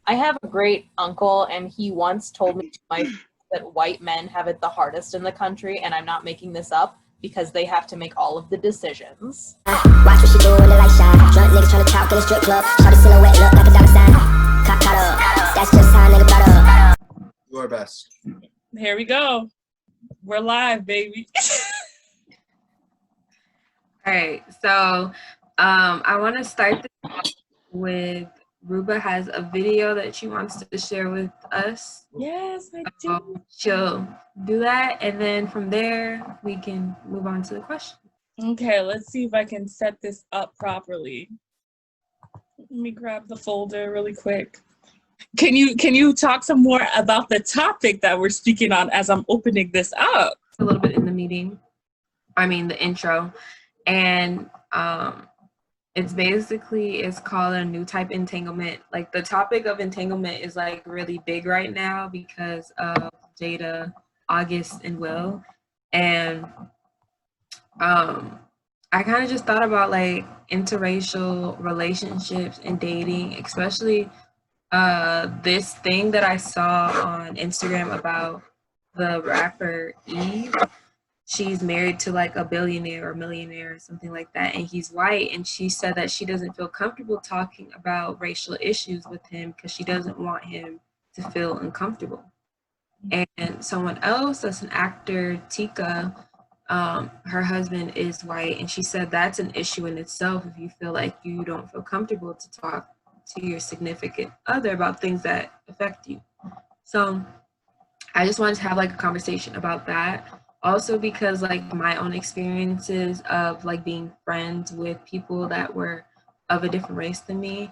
I have a great uncle, and he once told me that white men have it the hardest in the country, and I'm not making this up, because they have to make all of the decisions. Watch what she do when the light shine. Drunk niggas tryna talk in the strip club. Show the silhouette look like a dollar sign. Caught up. That's just how a nigga brought up. Your best. Here we go. We're live, baby. All right, so I want to start this off with Ruba has a video that she wants to share with us. Yes, I do. She'll do that, and then from there, we can move on to the question. Okay, let's see if I can set this up properly. Let me grab the folder really quick. Can you talk some more about the topic that we're speaking on as I'm opening this up? A little bit in the intro, and it's called a new type entanglement. Like, the topic of entanglement is like really big right now because of Jada, August, and Will. And I kind of just thought about like interracial relationships and dating, especially this thing that I saw on Instagram about the rapper Eve. She's married to like a billionaire or millionaire or something like that, and he's white, and she said that she doesn't feel comfortable talking about racial issues with him because she doesn't want him to feel uncomfortable. And someone else, that's an actor, Tika, her husband is white, and she said that's an issue in itself if you feel like you don't feel comfortable to talk to your significant other about things that affect you. So I just wanted to have like a conversation about that. Also because like my own experiences of like being friends with people that were of a different race than me,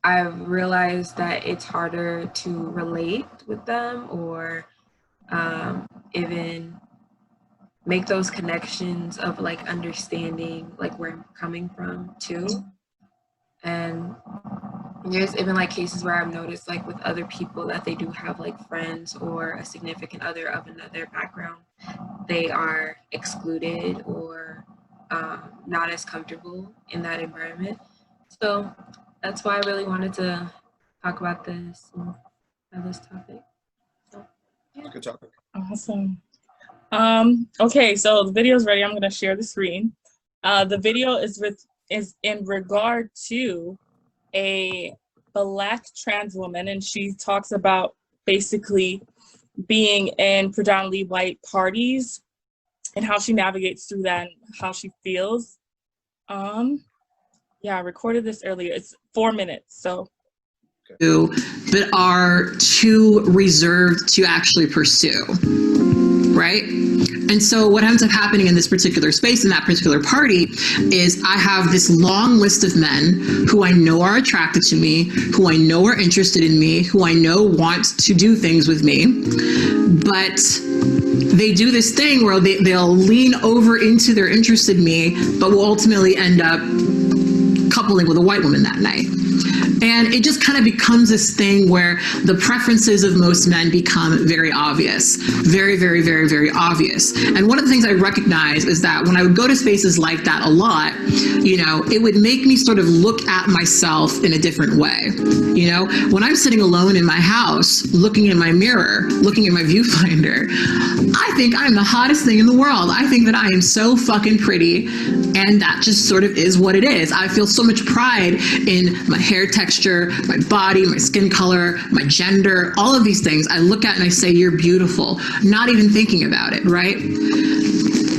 I've realized that it's harder to relate with them or even make those connections of like understanding like where I'm coming from too. And there's even like cases where I've noticed like with other people that they do have like friends or a significant other of another background, they are excluded or not as comfortable in that environment. So that's why I really wanted to talk about this and have this topic. So, yeah. Good topic. Awesome. Okay, so the video is ready. I'm going to share the screen. The video is in regard to a Black trans woman, and she talks about basically being in predominantly white parties and how she navigates through that and how she feels. Yeah, I recorded this earlier. It's 4 minutes, so. But are too reserved to actually pursue, right? And so what ends up happening in this particular space, in that particular party, is I have this long list of men who I know are attracted to me, who I know are interested in me, who I know want to do things with me, but they do this thing where they'll lean over into their interest in me, but will ultimately end up coupling with a white woman that night. And it just kind of becomes this thing where the preferences of most men become very obvious, very, very, very, very obvious. And one of the things I recognize is that when I would go to spaces like that a lot, you know, it would make me sort of look at myself in a different way. You know, when I'm sitting alone in my house, looking in my mirror, looking in my viewfinder, I think I'm the hottest thing in the world. I think that I am so fucking pretty, and that just sort of is what it is. I feel so much pride in my hair texture, my body, my skin color, my gender, all of these things. I look at and I say, you're beautiful, not even thinking about it, right?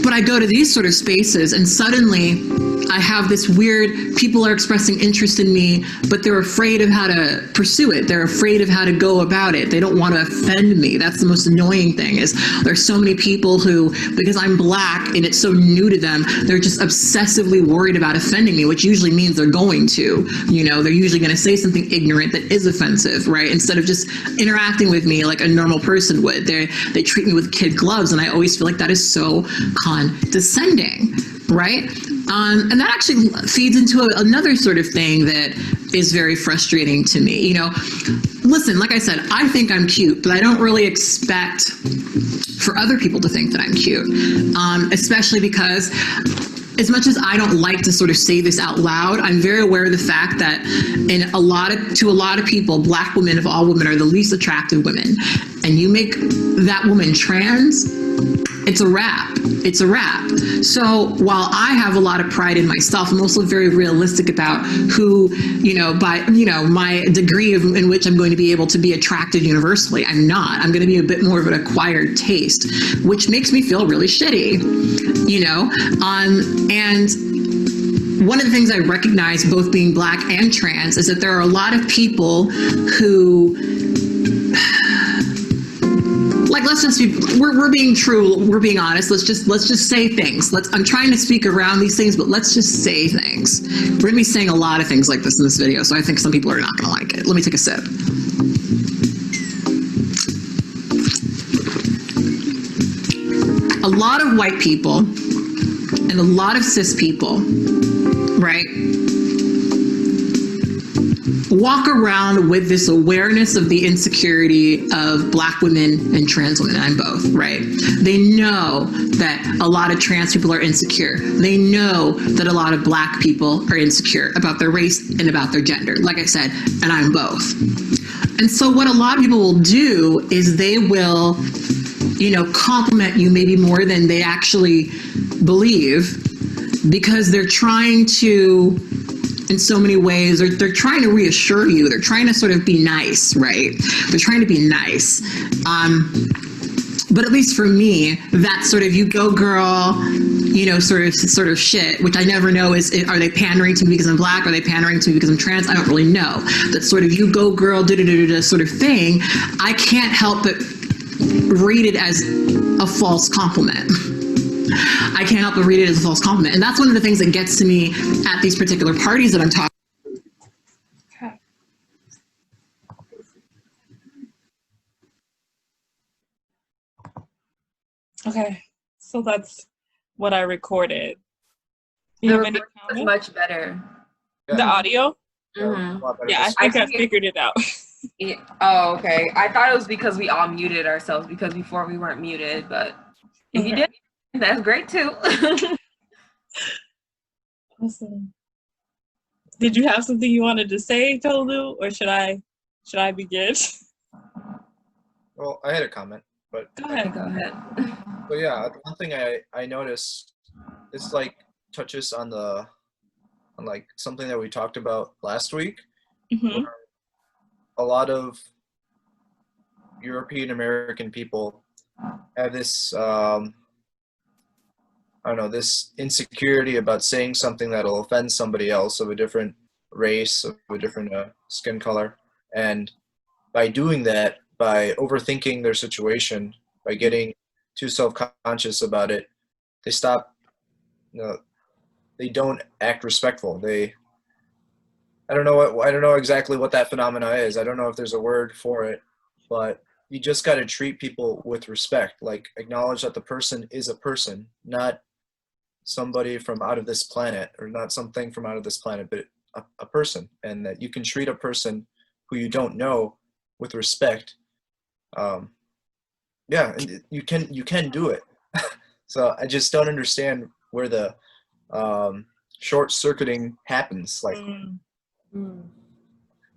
But I go to these sort of spaces and suddenly I have this weird, people are expressing interest in me, but they're afraid of how to pursue it. They're afraid of how to go about it. They don't want to offend me. That's the most annoying thing, is there's so many people who, because I'm Black and it's so new to them, they're just obsessively worried about offending me, which usually means they're going to, you know, they're usually going to say something ignorant that is offensive, right? Instead of just interacting with me like a normal person would. They treat me with kid gloves, and I always feel like that is so condescending, right? And that actually feeds into another sort of thing that is very frustrating to me. You know, listen, like I said, I think I'm cute, but I don't really expect for other people to think that I'm cute, especially because as much as I don't like to sort of say this out loud, I'm very aware of the fact that to a lot of people, Black women of all women are the least attractive women. And you make that woman trans, it's a wrap. It's a wrap. So while I have a lot of pride in myself, I'm also very realistic about who, my degree in which I'm going to be able to be attracted universally. I'm not. I'm going to be a bit more of an acquired taste, which makes me feel really shitty, and one of the things I recognize, both being Black and trans, is that there are a lot of people who, like, let's just be, we're being true, we're being honest, let's just say things. I'm trying to speak around these things, but let's just say things. We're gonna be saying a lot of things like this in this video, so I think some people are not gonna like it. Let me take a sip. A lot of white people and a lot of cis people, right, walk around with this awareness of the insecurity of Black women and trans women. I'm both, right? They know that a lot of trans people are insecure. They know that a lot of Black people are insecure about their race and about their gender, like I said, and I'm both. And so what a lot of people will do is they will, compliment you maybe more than they actually believe, because they're trying to, in so many ways, they're trying to reassure you. They're trying to sort of be nice, right? They're trying to be nice. But at least for me, that sort of you go girl, sort of shit, which I never know are they pandering to me because I'm Black? Are they pandering to me because I'm trans? I don't really know. That sort of you go girl, sort of thing, I can't help but read it as a false compliment. I can't help but read it as a false compliment. And that's one of the things that gets to me at these particular parties that I'm talking about. Okay, so that's what I recorded. You have any comments? It's much better. The audio? Mm-hmm. Yeah, I think I figured it out. Yeah. Oh, okay. I thought it was because we all muted ourselves, because before we weren't muted, but if you did, that's great too. Awesome. Did you have something you wanted to say, Tolu, or should I begin? Well, I had a comment, but Go ahead. So yeah, one thing I noticed, it's like touches on like something that we talked about last week. Mm-hmm. Where a lot of European American people have this this insecurity about saying something that'll offend somebody else of a different race, of a different skin color. And by doing that, by overthinking their situation, by getting too self-conscious about it, they stop, they don't act respectful. I don't know exactly what that phenomena is. I don't know if there's a word for it, but you just got to treat people with respect. Like, acknowledge that the person is a person, not somebody from out of this planet, or not something from out of this planet, but a person, and that you can treat a person who you don't know with respect. Yeah, and you can do it. So I just don't understand where the short-circuiting happens. Like,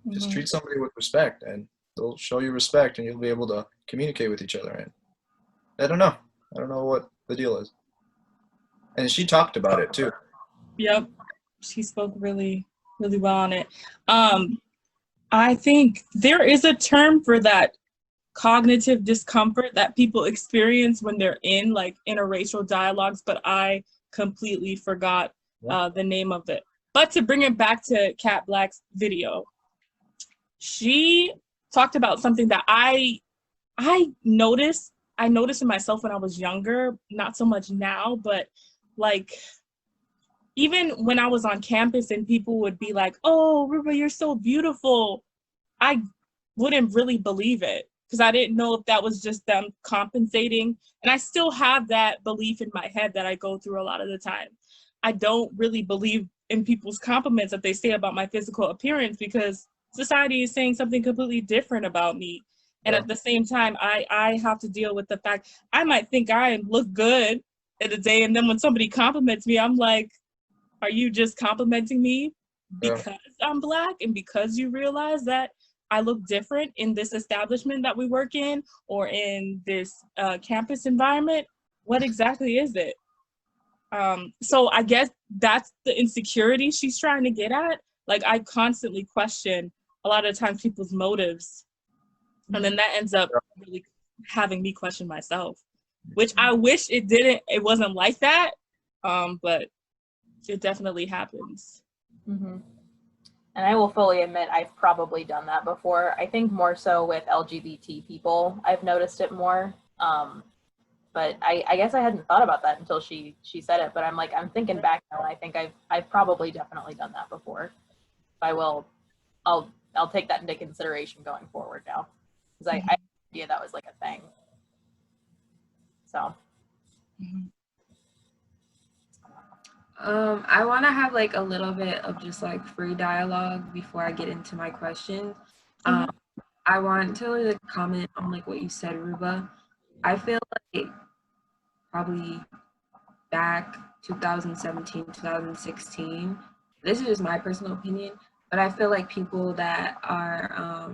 just treat somebody with respect, and they'll show you respect, and you'll be able to communicate with each other. And I don't know what the deal is. And she talked about it too. Yep, she spoke really, really well on it. I think there is a term for that cognitive discomfort that people experience when they're in like interracial dialogues, but I completely forgot the name of it. But to bring it back to Kat Black's video, she talked about something that I noticed in myself when I was younger, not so much now, but like even when I was on campus and people would be like, "Oh, Riva, you're so beautiful," I wouldn't really believe it because I didn't know if that was just them compensating. And I still have that belief in my head that I go through a lot of the time. I don't really believe in people's compliments that they say about my physical appearance because society is saying something completely different about me. And at the same time, I have to deal with the fact I might think I look good in a day. And then when somebody compliments me, I'm like, are you just complimenting me because I'm Black and because you realize that I look different in this establishment that we work in or in this campus environment? What exactly is it? So I guess that's the insecurity she's trying to get at. Like, I constantly question a lot of times people's motives. And then that ends up really having me question myself, which I wish it wasn't like that. But it definitely happens. Mm-hmm. And I will fully admit I've probably done that before. I think more so with LGBT people, I've noticed it more. But I guess I hadn't thought about that until she said it. But I'm thinking back now, and I think I've probably definitely done that before. I'll take that into consideration going forward now, because I had no idea that was like a thing. So. I want to have like a little bit of just like free dialogue before I get into my questions. I want to like comment on like what you said, Ruba. I feel like probably back 2017, 2016, this is just my personal opinion, but I feel like people that are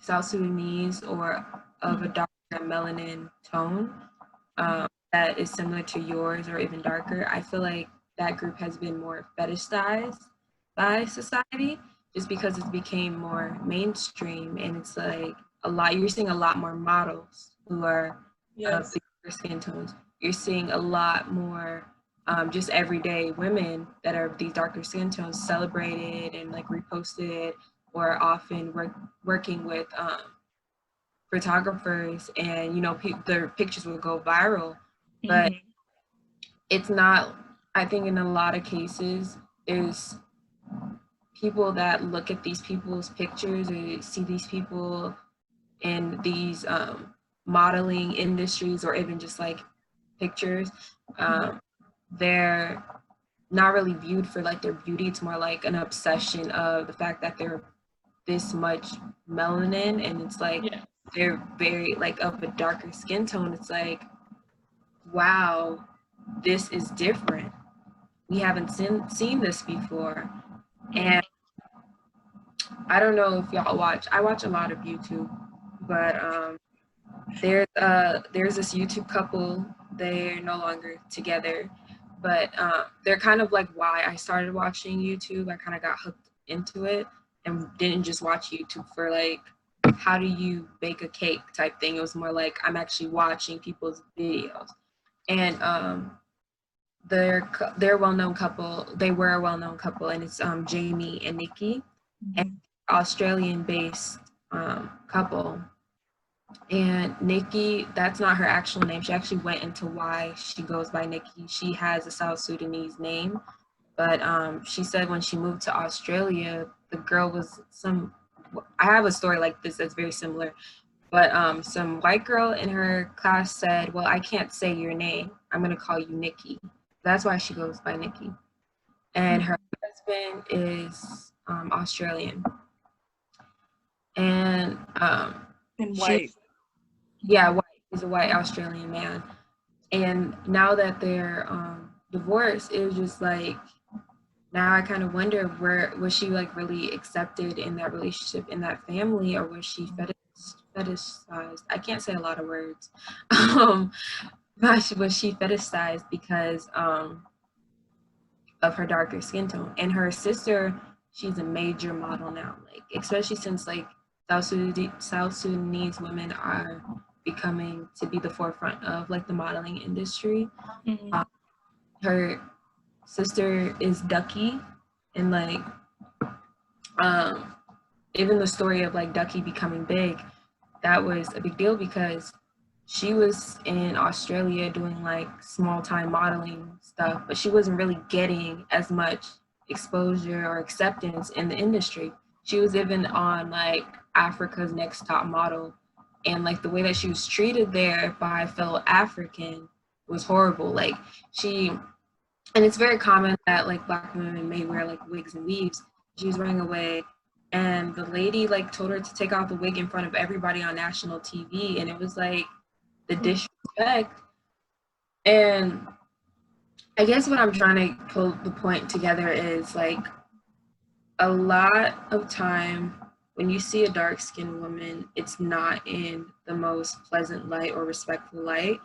South Sudanese or of a darker melanin tone that is similar to yours or even darker, I feel like that group has been more fetishized by society just because it became more mainstream, and it's like you're seeing a lot more models who are of thicker skin tones. You're seeing a lot more just everyday women that are these darker skin tones celebrated and like reposted, or often working with photographers, and their pictures will go viral. But it's not, I think in a lot of cases, there's people that look at these people's pictures or see these people in these modeling industries or even just like pictures. They're not really viewed for like their beauty. It's more like an obsession of the fact that they're this much melanin, and it's like they're very like of a darker skin tone. It's like, wow, this is different. We haven't seen this before. And I don't know if y'all I watch a lot of YouTube, but there's this YouTube couple. They're no longer together, but they're kind of like why I started watching YouTube. I kind of got hooked into it and didn't just watch YouTube for like, how do you bake a cake type thing. It was more like I'm actually watching people's videos. And they're a well-known couple. They were a well-known couple, and it's Jamie and Nikki, an Australian-based couple. And Nikki, that's not her actual name. She actually went into why she goes by Nikki. She has a South Sudanese name, but she said when she moved to Australia, the girl was I have a story like this that's very similar, but some white girl in her class said, well, I can't say your name. I'm going to call you Nikki. That's why she goes by Nikki. And her husband is Australian. And white. White. He's a white Australian man. And now that they're divorced, it was just like, now I kind of wonder, was she like really accepted in that relationship, in that family, or was she fetishized? I can't say a lot of words. Was she fetishized because of her darker skin tone? And her sister, she's a major model now, like especially since like South Sudanese women are becoming to be the forefront of like the modeling industry. Her sister is Ducky, and like even the story of like Ducky becoming big, that was a big deal because she was in Australia doing like small time modeling stuff, but she wasn't really getting as much exposure or acceptance in the industry. She was even on like Africa's Next Top Model, and like the way that she was treated there by fellow African was horrible. Like and it's very common that like Black women may wear like wigs and weaves. She was wearing a wig, and the lady like told her to take off the wig in front of everybody on national TV, and it was like the disrespect And I guess what I'm trying to pull the point together is like a lot of time when you see a dark-skinned woman, it's not in the most pleasant light or respectful light.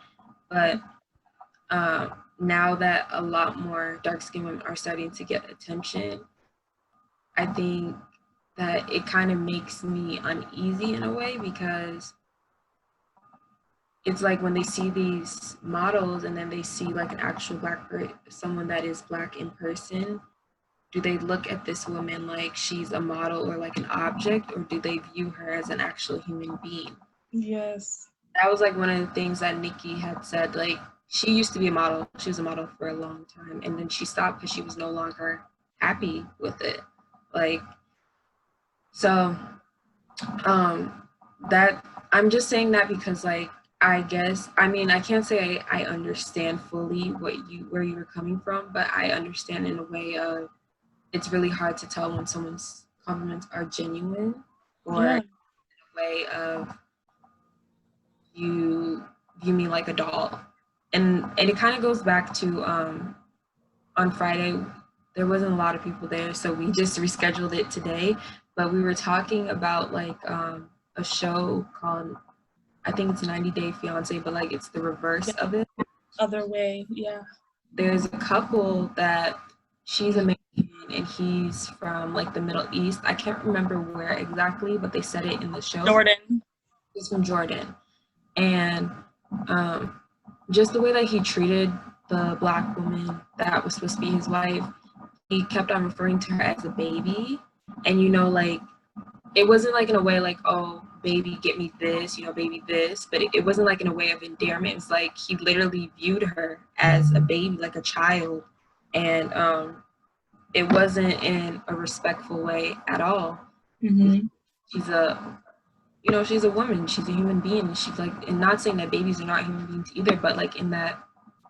But now that a lot more dark-skinned women are starting to get attention, I think that it kind of makes me uneasy in a way, because it's like when they see these models and then they see like an actual someone that is Black in person, do they look at this woman like she's a model or like an object, or do they view her as an actual human being? Yes. That was like one of the things that Nikki had said. Like, she used to be a model. She was a model for a long time, and then she stopped because she was no longer happy with it. Like, so that, I'm just saying that because like, I guess, I mean, I can't say I understand fully where you were coming from, but I understand in a way of, it's really hard to tell when someone's compliments are genuine, or Yeah. in a way of, you view me like a doll. And it kind of goes back to on Friday, there wasn't a lot of people there, so we just rescheduled it today. But we were talking about like a show called, I think it's 90 Day Fiance, but like it's the reverse of it. Other way, yeah. There's a couple that she's American and he's from like the Middle East. I can't remember where exactly, but they said it in the show. Jordan. He's from Jordan. And just the way that he treated the Black woman that was supposed to be his wife, he kept on referring to her as a baby. And, you know, like, it wasn't like in a way like, oh, baby, get me this, you know, baby this. But it wasn't like in a way of endearment. It's like he literally viewed her as a baby, like a child. And it wasn't in a respectful way at all. Mm-hmm. She's she's a woman, she's a human being. She's like, and not saying that babies are not human beings either, but like in that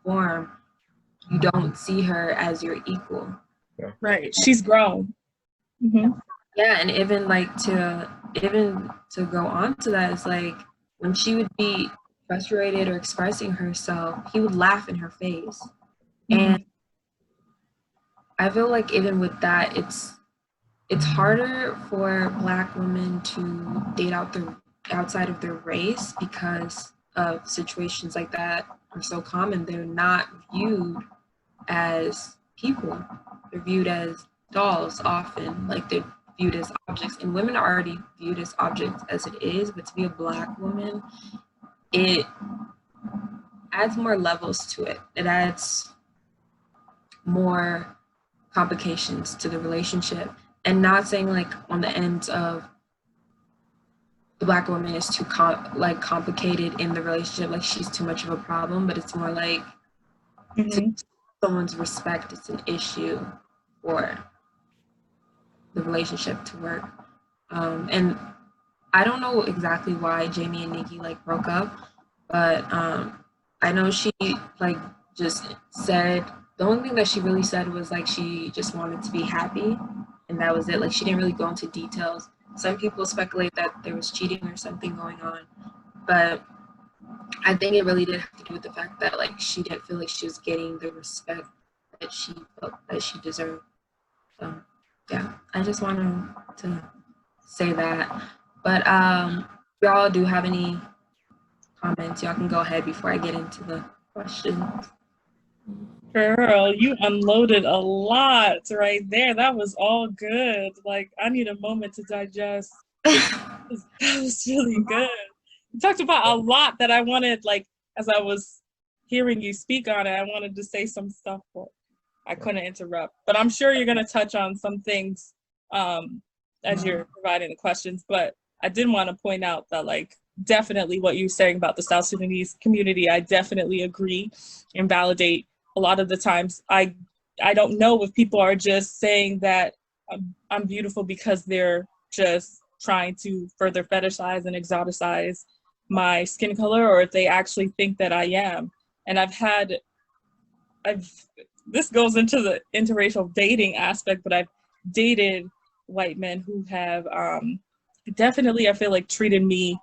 form, you don't see her as your equal. Right. She's grown. Mm-hmm. Yeah, and even to go on to that, it's like when she would be frustrated or expressing herself, he would laugh in her face. Mm-hmm. And I feel like even with that, it's harder for Black women to date outside of their race because of situations like that are so common. They're not viewed as people. They're viewed as dolls often, like they're viewed as objects. And women are already viewed as objects as it is, but to be a Black woman, it adds more levels to it. It adds more complications to the relationship. And not saying like on the ends of the Black woman is too complicated in the relationship, like she's too much of a problem, but it's more like to someone's respect, it's an issue for the relationship to work. And I don't know exactly why Jamie and Nikki like broke up, but I know she like just said, the only thing that she really said was like she just wanted to be happy, and that was it. Like she didn't really go into details. Some people speculate that there was cheating or something going on, but I think it really did have to do with the fact that like she didn't feel like she was getting the respect that she felt that she deserved. So yeah, I just wanted to say that. But if y'all do have any comments, y'all can go ahead before I get into the questions. Girl, you unloaded a lot right there. That was all good. Like, I need a moment to digest. That was really good. You talked about a lot that I wanted, like, as I was hearing you speak on it, I wanted to say some stuff, but I couldn't interrupt. But I'm sure you're going to touch on some things as you're providing the questions. But I did want to point out that, like, definitely what you're saying about the South Sudanese community, I definitely agree and validate. A lot of the times, I don't know if people are just saying that I'm beautiful because they're just trying to further fetishize and exoticize my skin color, or if they actually think that I am. And this goes into the interracial dating aspect, but I've dated white men who have definitely, I feel like, treated me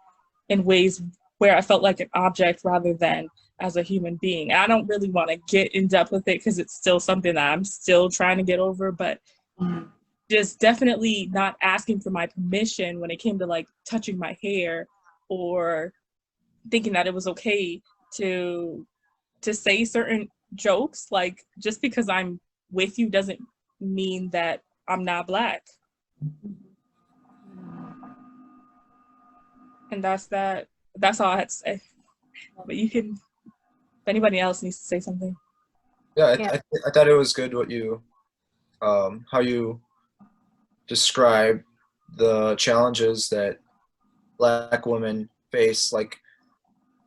in ways where I felt like an object rather than as a human being. I don't really want to get in depth with it because it's still something that I'm still trying to get over, but just definitely not asking for my permission when it came to like touching my hair or thinking that it was okay to say certain jokes. Like, just because I'm with you doesn't mean that I'm not Black. And that's all I had to say. But you can, if anybody else needs to say something. Yeah, Yeah. I thought it was good what you, how you describe the challenges that Black women face, like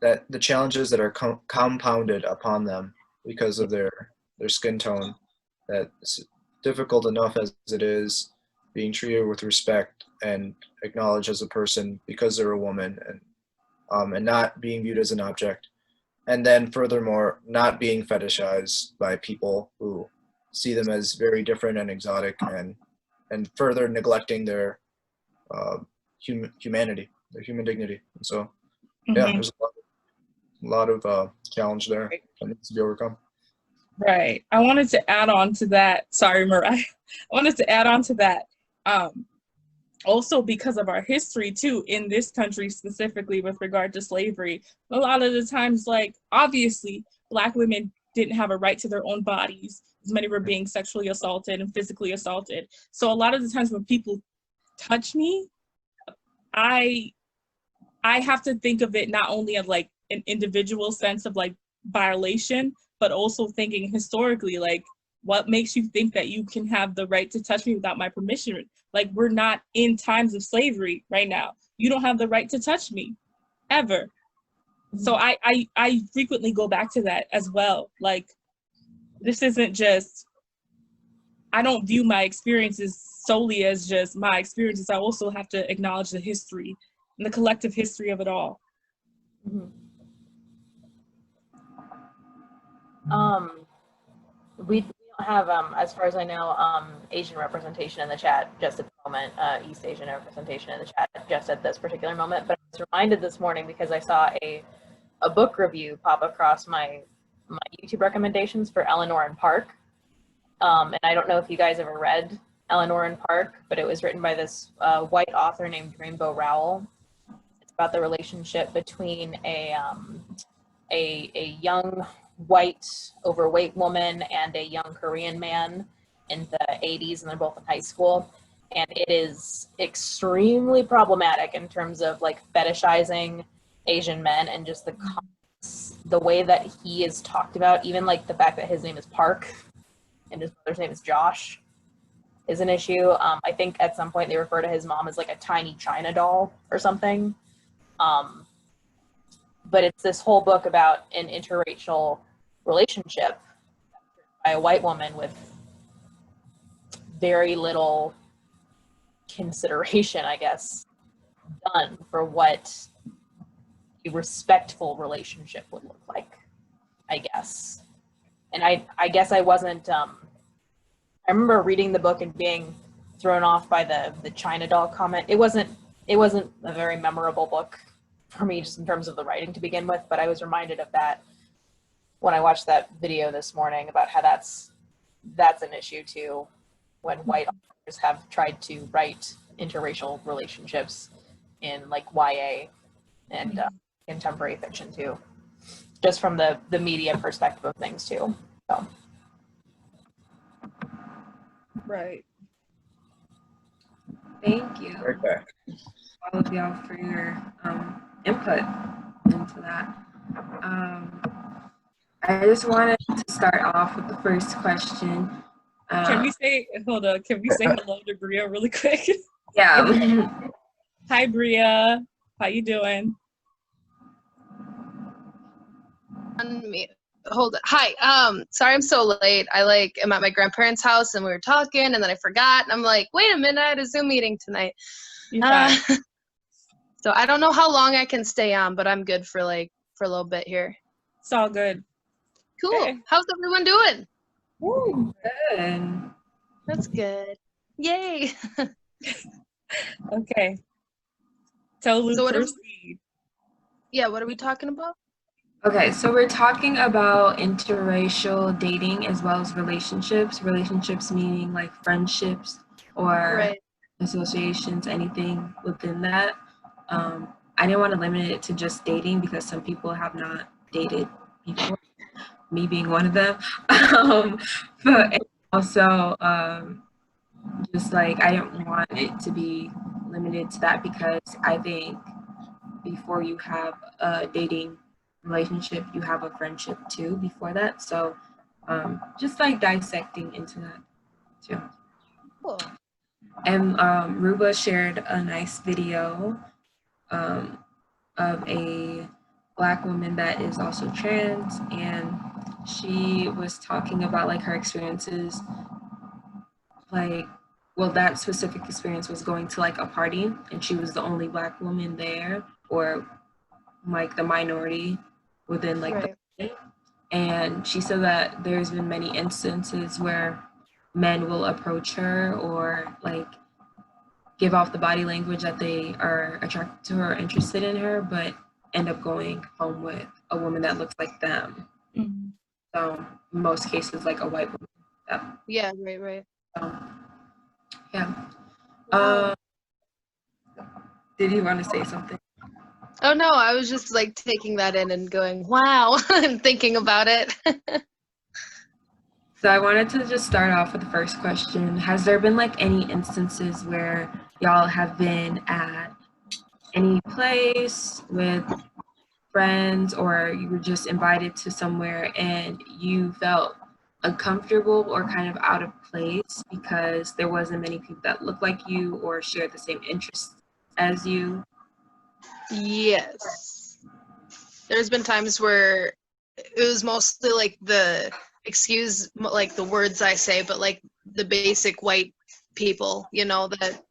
that the challenges that are compounded upon them because of their skin tone. That's difficult enough as it is being treated with respect and acknowledged as a person because they're a woman, and not being viewed as an object. And then furthermore, not being fetishized by people who see them as very different and exotic, and further neglecting their humanity, their human dignity. And so, yeah, there's a lot of challenge there that needs to be overcome. Right. I wanted to add on to that. Sorry, Mariah. I wanted to add on to that. Also, because of our history too, in this country specifically with regard to slavery, a lot of the times, like, obviously, Black women didn't have a right to their own bodies, as many were being sexually assaulted and physically assaulted. So a lot of the times when people touch me, I have to think of it not only of like an individual sense of like violation, but also thinking historically, like, what makes you think that you can have the right to touch me without my permission? Like, we're not in times of slavery right now. You don't have the right to touch me, ever. So I frequently go back to that as well. Like, this isn't just, I don't view my experiences solely as just my experiences. I also have to acknowledge the history and the collective history of it all. We don't have, as far as I know, Asian representation in the chat just at the moment, East Asian representation in the chat just at this particular moment. But I was reminded this morning because I saw a book review pop across my YouTube recommendations for Eleanor and Park. And I don't know if you guys ever read Eleanor and Park, but it was written by this white author named Rainbow Rowell. It's about the relationship between a young white overweight woman and a young Korean man in the 80s, and they're both in high school. And it is extremely problematic in terms of like fetishizing Asian men and just the way that he is talked about, even like the fact that his name is Park and his brother's name is Josh is an issue. I think at some point they refer to his mom as like a tiny China doll or something. But it's this whole book about an interracial relationship by a white woman with very little consideration, I guess, done for what a respectful relationship would look like, I guess. And I guess I wasn't, I remember reading the book and being thrown off by the China doll comment. It wasn't a very memorable book for me just in terms of the writing to begin with, but I was reminded of that when I watched that video this morning about how that's an issue too, when white authors have tried to write interracial relationships in like YA and contemporary fiction too, just from the media perspective of things too. So. Right. Thank you, Okay. all of y'all, for your input into that. I just wanted to start off with the first question. Can we say hello to Bria really quick? Yeah. Hi, Bria. How you doing? Hold it. Hi. Sorry I'm so late. I am at my grandparents' house and we were talking and then I forgot and I'm like, wait a minute, I had a Zoom meeting tonight. So I don't know how long I can stay on, but I'm good for a little bit here. It's all good. Cool. Okay. How's everyone doing? Ooh, good. That's good. Yay. Okay. Tolu, So proceed. Yeah, what are we talking about? Okay, so we're talking about interracial dating as well as relationships. Relationships meaning like friendships or Right. associations, anything within that. I didn't want to limit it to just dating because some people have not dated before, me being one of them. But also, just like I didn't want it to be limited to that because I think before you have a dating relationship, you have a friendship too before that. So just like dissecting into that too. Cool. And Ruba shared a nice video of a Black woman that is also trans, and she was talking about like her experiences, like, well, that specific experience was going to like a party, and she was the only Black woman there, or like the minority within like Right. the party. And she said that there's been many instances where men will approach her or like give off the body language that they are attracted to her or interested in her, but end up going home with a woman that looks like them. Mm-hmm. So in most cases, like a white woman. Yeah, right. So, yeah. Wow. Did you want to say something? Oh no, I was just like taking that in and going, wow, and thinking about it. So I wanted to just start off with the first question. Has there been like any instances where y'all have been at any place with friends or you were just invited to somewhere and you felt uncomfortable or kind of out of place because there wasn't many people that looked like you or shared the same interests as you? Yes. There's been times where it was mostly like like the words I say, but like the basic white people, you know, that,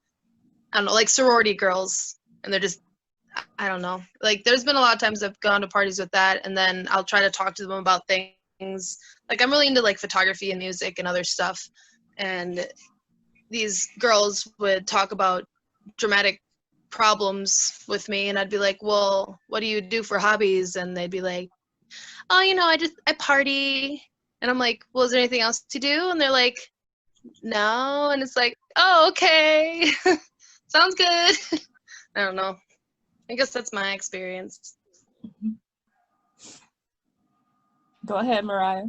I don't know, like sorority girls, and they're just, I don't know. Like there's been a lot of times I've gone to parties with that, and then I'll try to talk to them about things. Like I'm really into like photography and music and other stuff, and these girls would talk about dramatic problems with me, and I'd be like, well, what do you do for hobbies? And they'd be like, oh, you know, I party. And I'm like, well, is there anything else to do? And they're like, no. And it's like, oh, okay. Sounds good. I don't know. I guess that's my experience. Go ahead, Mariah.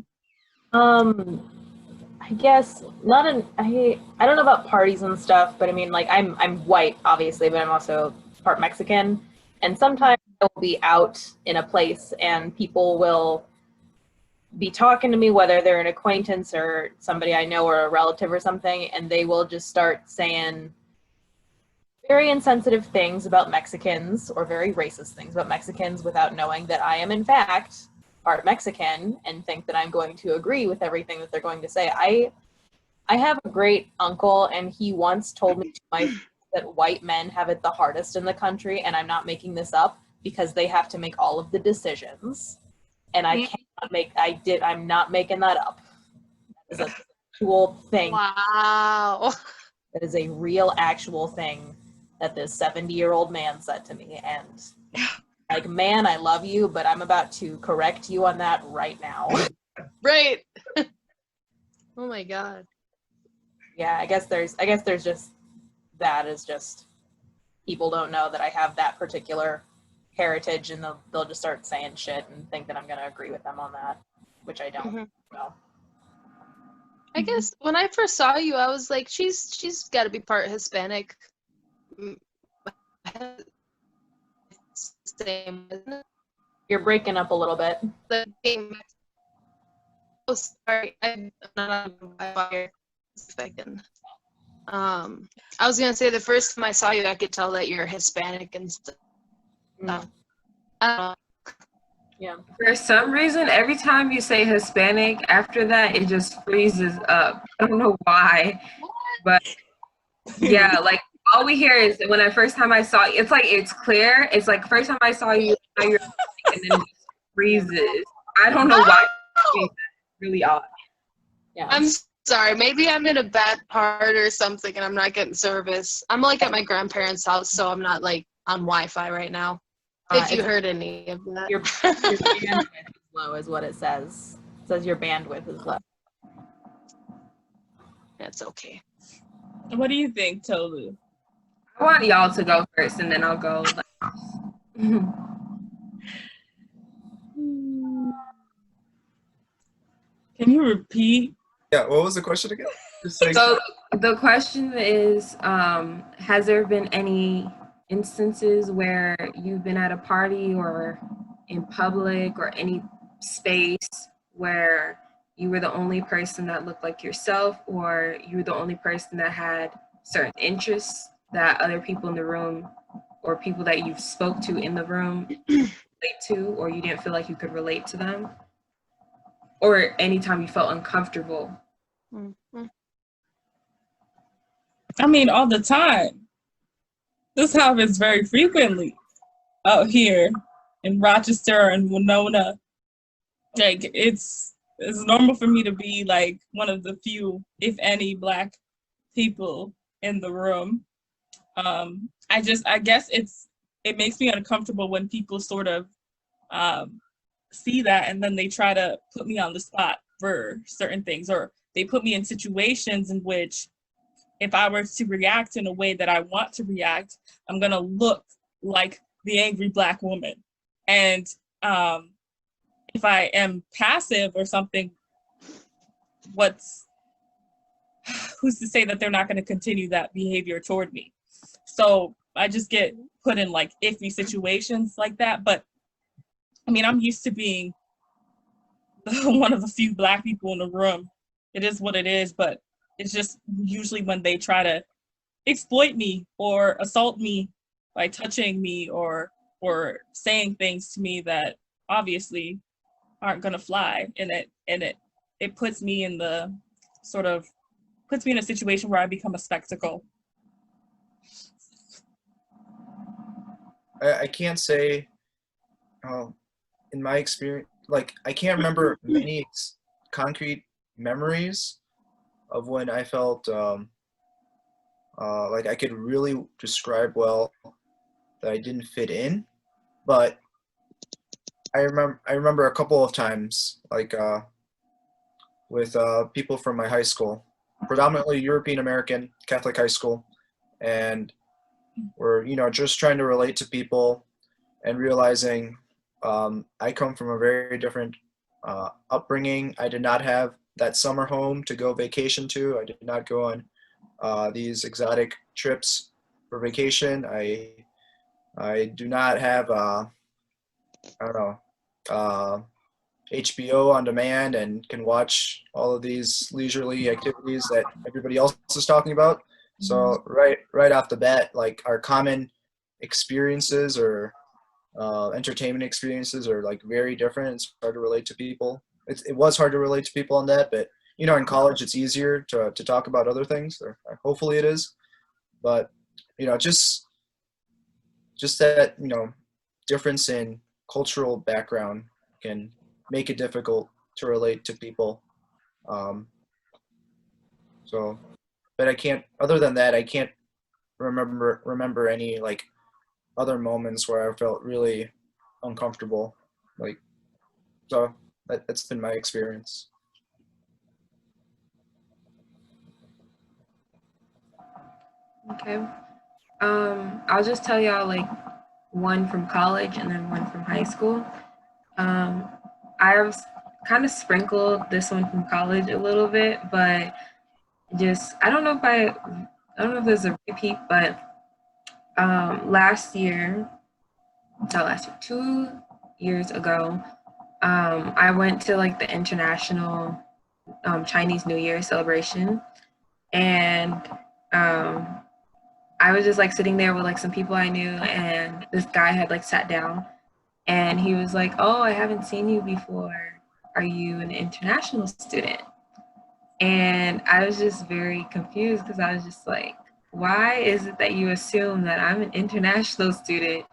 I guess not I don't know about parties and stuff, but I mean, like I'm white obviously, but I'm also part Mexican, and sometimes I will be out in a place and people will be talking to me, whether they're an acquaintance or somebody I know or a relative or something, and they will just start saying very insensitive things about Mexicans or very racist things about Mexicans without knowing that I am in fact part Mexican and think that I'm going to agree with everything that they're going to say. I have a great uncle, and he once told me to my face that white men have it the hardest in the country, and I'm not making this up, because they have to make all of the decisions. And I cannot make, I'm not making that up. That is a actual thing. Wow. That is a real actual thing that this 70-year-old man said to me. And like, man, I love you, but I'm about to correct you on that right now. Right. Oh my God. Yeah, I guess there's just, that is just, people don't know that I have that particular heritage, and they'll just start saying shit and think that I'm going to agree with them on that, which I don't. Mhm. So. I guess when I first saw you, I was like, she's got to be part Hispanic. Same, isn't it? You're breaking up a little bit. The game. Oh, sorry, I'm not on Wi-Fi. If I can. I was gonna say the first time I saw you, I could tell that you're Hispanic and stuff. I don't know. Yeah. For some reason, every time you say Hispanic, after that, it just freezes up. I don't know why, but yeah, like all we hear is when first time I saw you, it's like it's clear. It's like first time I saw you, now you're Hispanic, and then it just freezes. I don't know why. It's really odd. Yeah. I'm sorry. Maybe I'm in a bad part or something, and I'm not getting service. I'm like at my grandparents' house, so I'm not like on Wi-Fi right now. If you it's- heard any of that. your bandwidth is low, is what it says. It says your bandwidth is low. That's okay. What do you think, Tolu? I want y'all to go first, and then I'll go. Can you repeat? Yeah, what was the question again? Just like, So the question is, has there been any instances where you've been at a party or in public or any space where you were the only person that looked like yourself, or you were the only person that had certain interests that other people in the room or people that you spoke to in the room relate to, or you didn't feel like you could relate to them, or anytime you felt uncomfortable? Mhm. I mean, all the time. This happens very frequently out here in Rochester and Winona. Like, it's normal for me to be like one of the few, if any, Black people in the room. I guess it makes me uncomfortable when people sort of see that, and then they try to put me on the spot for certain things, or they put me in situations in which if I were to react in a way that I want to react, I'm gonna look like the angry Black woman. And if I am passive or something, who's to say that they're not gonna continue that behavior toward me? So I just get put in like iffy situations like that. But I mean, I'm used to being one of the few Black people in the room. It is what it is, but it's just usually when they try to exploit me or assault me by touching me or saying things to me that obviously aren't gonna fly, and it puts me in the puts me in a situation where I become a spectacle. I can't say, in my experience, like I can't remember many concrete memories of when I felt like I could really describe well that I didn't fit in, but I remember a couple of times, like with people from my high school, predominantly European American Catholic high school, and we're just trying to relate to people and realizing I come from a very different upbringing. I did not have that summer home to go vacation to. I did not go on these exotic trips for vacation. I do not have I don't know HBO on demand and can watch all of these leisurely activities that everybody else is talking about. So right off the bat, like our common experiences or entertainment experiences are like very different. It's hard to relate to people. It was hard to relate to people on that, but in college it's easier to talk about other things, or hopefully it is. But just that difference in cultural background can make it difficult to relate to people. But I can't. Other than that, I can't remember any like other moments where I felt really uncomfortable. Like, so that's been my experience. Okay. I'll just tell y'all like one from college and then one from high school. I was kind of sprinkled this one from college a little bit, but just I don't know if there's a repeat, but last year, 2 years ago, I went to like the international Chinese New Year celebration, and I was just like sitting there with like some people I knew, and this guy had like sat down, and he was like, "Oh, I haven't seen you before. Are you an international student?" And I was just very confused because I was just like, why is it that you assume that I'm an international student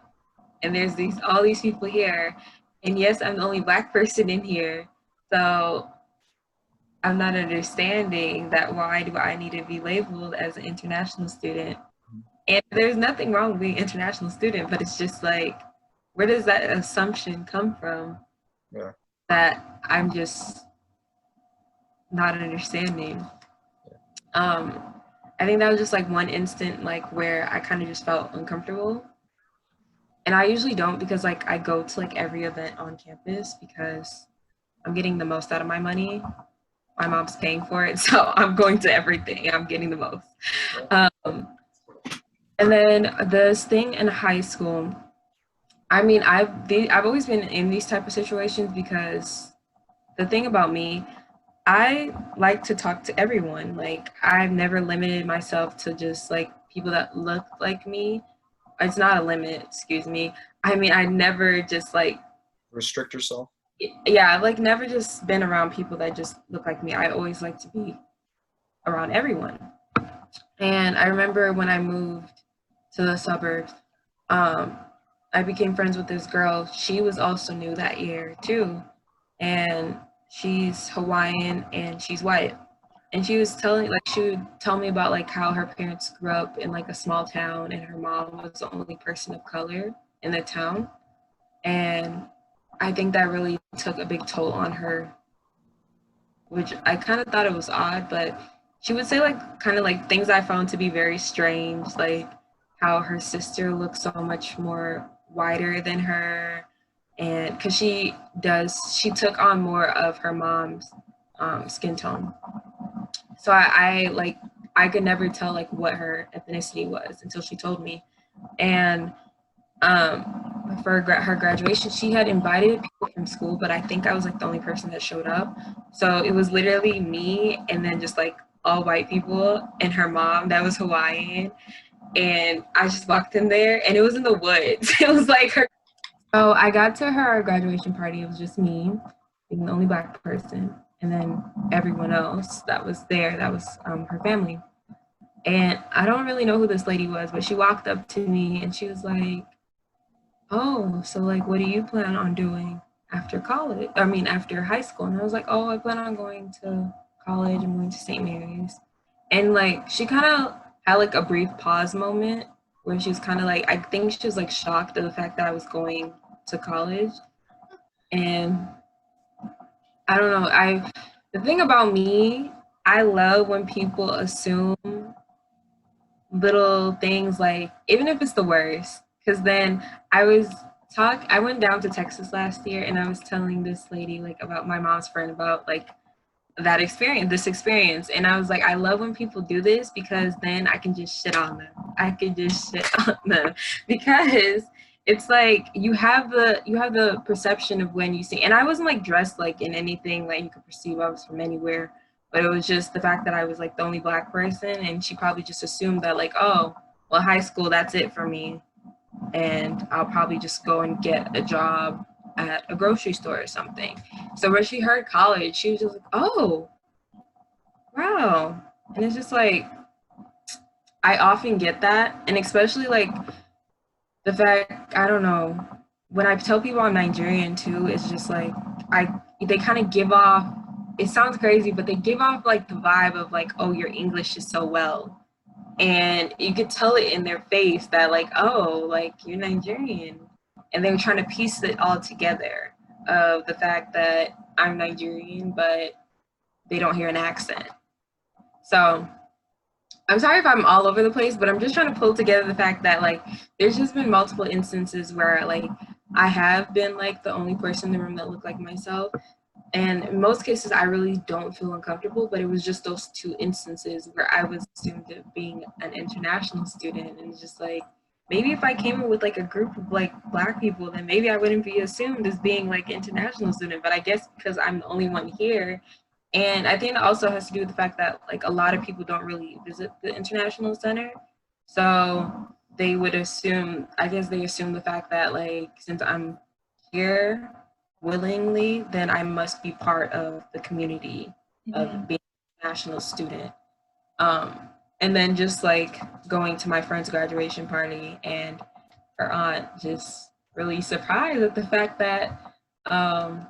and there's all these people here, and yes, I'm the only Black person in here, so I'm not understanding that. Why do I need to be labeled as an international student? And there's nothing wrong with being an international student, but it's just like, where does that assumption come from? Yeah. That I'm just not understanding. I think that was just like one instant like where I kind of just felt uncomfortable. And I usually don't, because like I go to like every event on campus because I'm getting the most out of my money. My mom's paying for it, so I'm going to everything. I'm getting the most. And then this thing in high school, I mean, I've always been in these type of situations because the thing about me, I like to talk to everyone. Like, I've never limited myself to just like people that look like me. It's not a limit, excuse me. I mean, I never just like, Restrict yourself. yeah, I've like never just been around people that just look like me. I always like to be around everyone. And I remember when I moved to the suburbs, I became friends with this girl. She was also new that year too. And she's Hawaiian and she's white. And she was telling, like, she would tell me about like how her parents grew up in like a small town and her mom was the only person of color in the town. And I think that really took a big toll on her, which I kind of thought it was odd, but she would say like kind of like things I found to be very strange, like how her sister looks so much more whiter than her, and because she took on more of her mom's skin tone. So I could never tell like what her ethnicity was until she told me. And for her graduation, she had invited people from school, but I think I was like the only person that showed up. So it was literally me and then just like all white people and her mom that was Hawaiian. And I just walked in there and it was in the woods. It was like her. So I got to her graduation party. It was just me, being the only black person, and then everyone else that was there, that was her family. And I don't really know who this lady was, but she walked up to me and she was like, "Oh, so like, what do you plan on doing after college? I mean, after high school?" And I was like, "Oh, I plan on going to college. I'm going to St. Mary's." And like, she kind of had like a brief pause moment where she was kind of like, I think she was like shocked at the fact that I was going to college. And I don't know, the thing about me, I love when people assume little things, like even if it's the worst, because then I went down to Texas last year and I was telling this lady like about my mom's friend about like this experience, and I was like, I love when people do this because then I can just shit on them. I can just shit on them because it's like you have the perception of when you see, and I wasn't like dressed like in anything that you could perceive I was from anywhere, but it was just the fact that I was like the only black person, and she probably just assumed that like, oh, well, high school, that's it for me, and I'll probably just go and get a job at a grocery store or something. So when she heard college, she was just like, oh, wow. And it's just like, I often get that. And especially like the fact, I don't know, when I tell people I'm Nigerian too, it's just like, they kind of give off, it sounds crazy, but they give off like the vibe of like, oh, your English is so well. And you could tell it in their face that like, oh, like you're Nigerian. And they were trying to piece it all together of the fact that I'm Nigerian, but they don't hear an accent. So I'm sorry if I'm all over the place, but I'm just trying to pull together the fact that like there's just been multiple instances where like I have been like the only person in the room that looked like myself. And in most cases, I really don't feel uncomfortable, but it was just those two instances where I was assumed of being an international student. And it's just like, maybe if I came in with like a group of like black people, then maybe I wouldn't be assumed as being like international student. But I guess because I'm the only one here. And I think it also has to do with the fact that like a lot of people don't really visit the International Center. So they would assume, I guess they assume the fact that like, since I'm here willingly, then I must be part of the community of being a national student. And then just like going to my friend's graduation party and her aunt just really surprised at the fact that I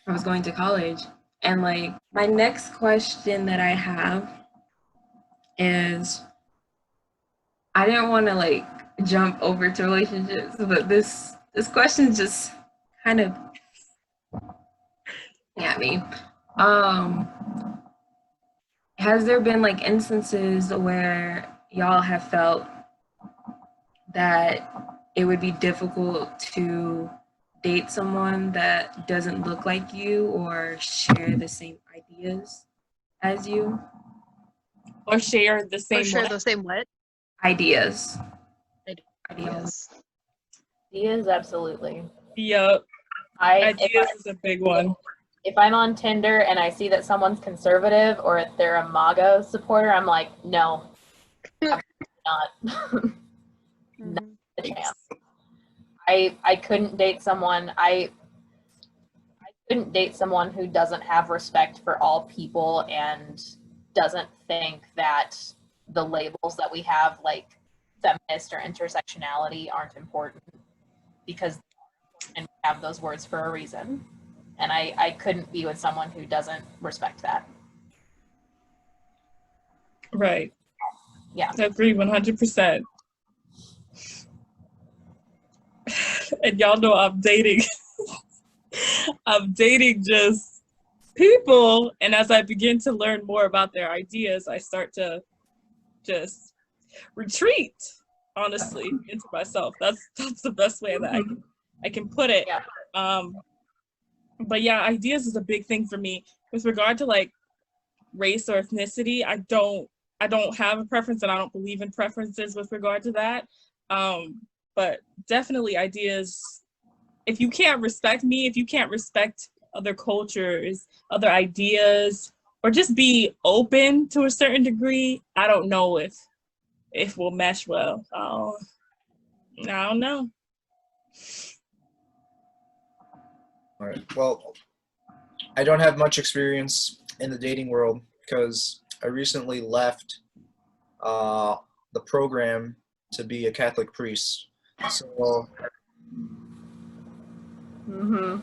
was going to college. And like my next question that I have is, I didn't want to like jump over to relationships, but this this question just kind of at me. Has there been like instances where y'all have felt that it would be difficult to date someone that doesn't look like you or share the same ideas as you? Or share the Or same share what? the same what? Ideas. Ideas. Ideas, absolutely. Yep. Ideas is a big one. If I'm on Tinder and I see that someone's conservative or if they're a MAGA supporter, I'm like, no, absolutely not. Not a chance. I couldn't date someone. I couldn't date someone who doesn't have respect for all people and doesn't think that the labels that we have, like feminist or intersectionality, aren't important, because and we have those words for a reason. And I couldn't be with someone who doesn't respect that. Right. Yeah. I agree 100%. And y'all know I'm dating. I'm dating just people, and as I begin to learn more about their ideas, I start to just retreat, honestly, into myself. That's the best way that I can put it. Yeah. But yeah, ideas is a big thing for me. With regard to like race or ethnicity, I don't have a preference, and I don't believe in preferences with regard to that. But definitely ideas. If you can't respect me, if you can't respect other cultures, other ideas, or just be open to a certain degree, I don't know if we'll mesh well. I don't know. All right. Well, I don't have much experience in the dating world because I recently left the program to be a Catholic priest. So Yeah.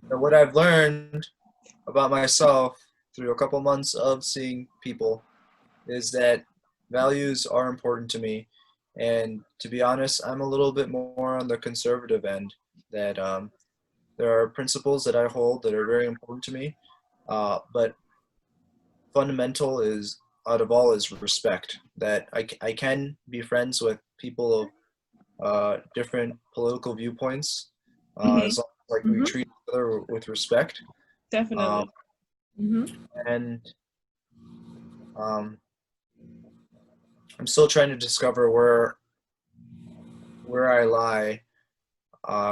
what I've learned about myself through a couple months of seeing people is that values are important to me. And to be honest, I'm a little bit more on the conservative end, that there are principles that I hold that are very important to me. But fundamental is, out of all, is respect. That I can be friends with people of different political viewpoints, as long as like we treat each other with respect. Definitely. And I'm still trying to discover where I lie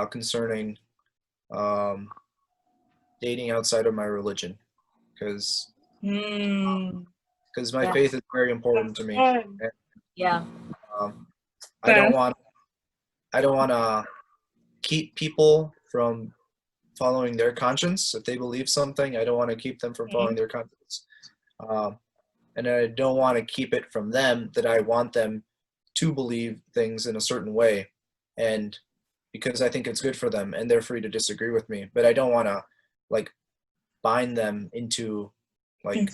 concerning dating outside of my religion, because my faith is very important to me. And, Yeah. I don't want to keep people from following their conscience. If they believe something, I don't want to keep them from following their conscience. And I don't want to keep it from them that I want them to believe things in a certain way, and because I think it's good for them, and they're free to disagree with me. But I don't want to like bind them into like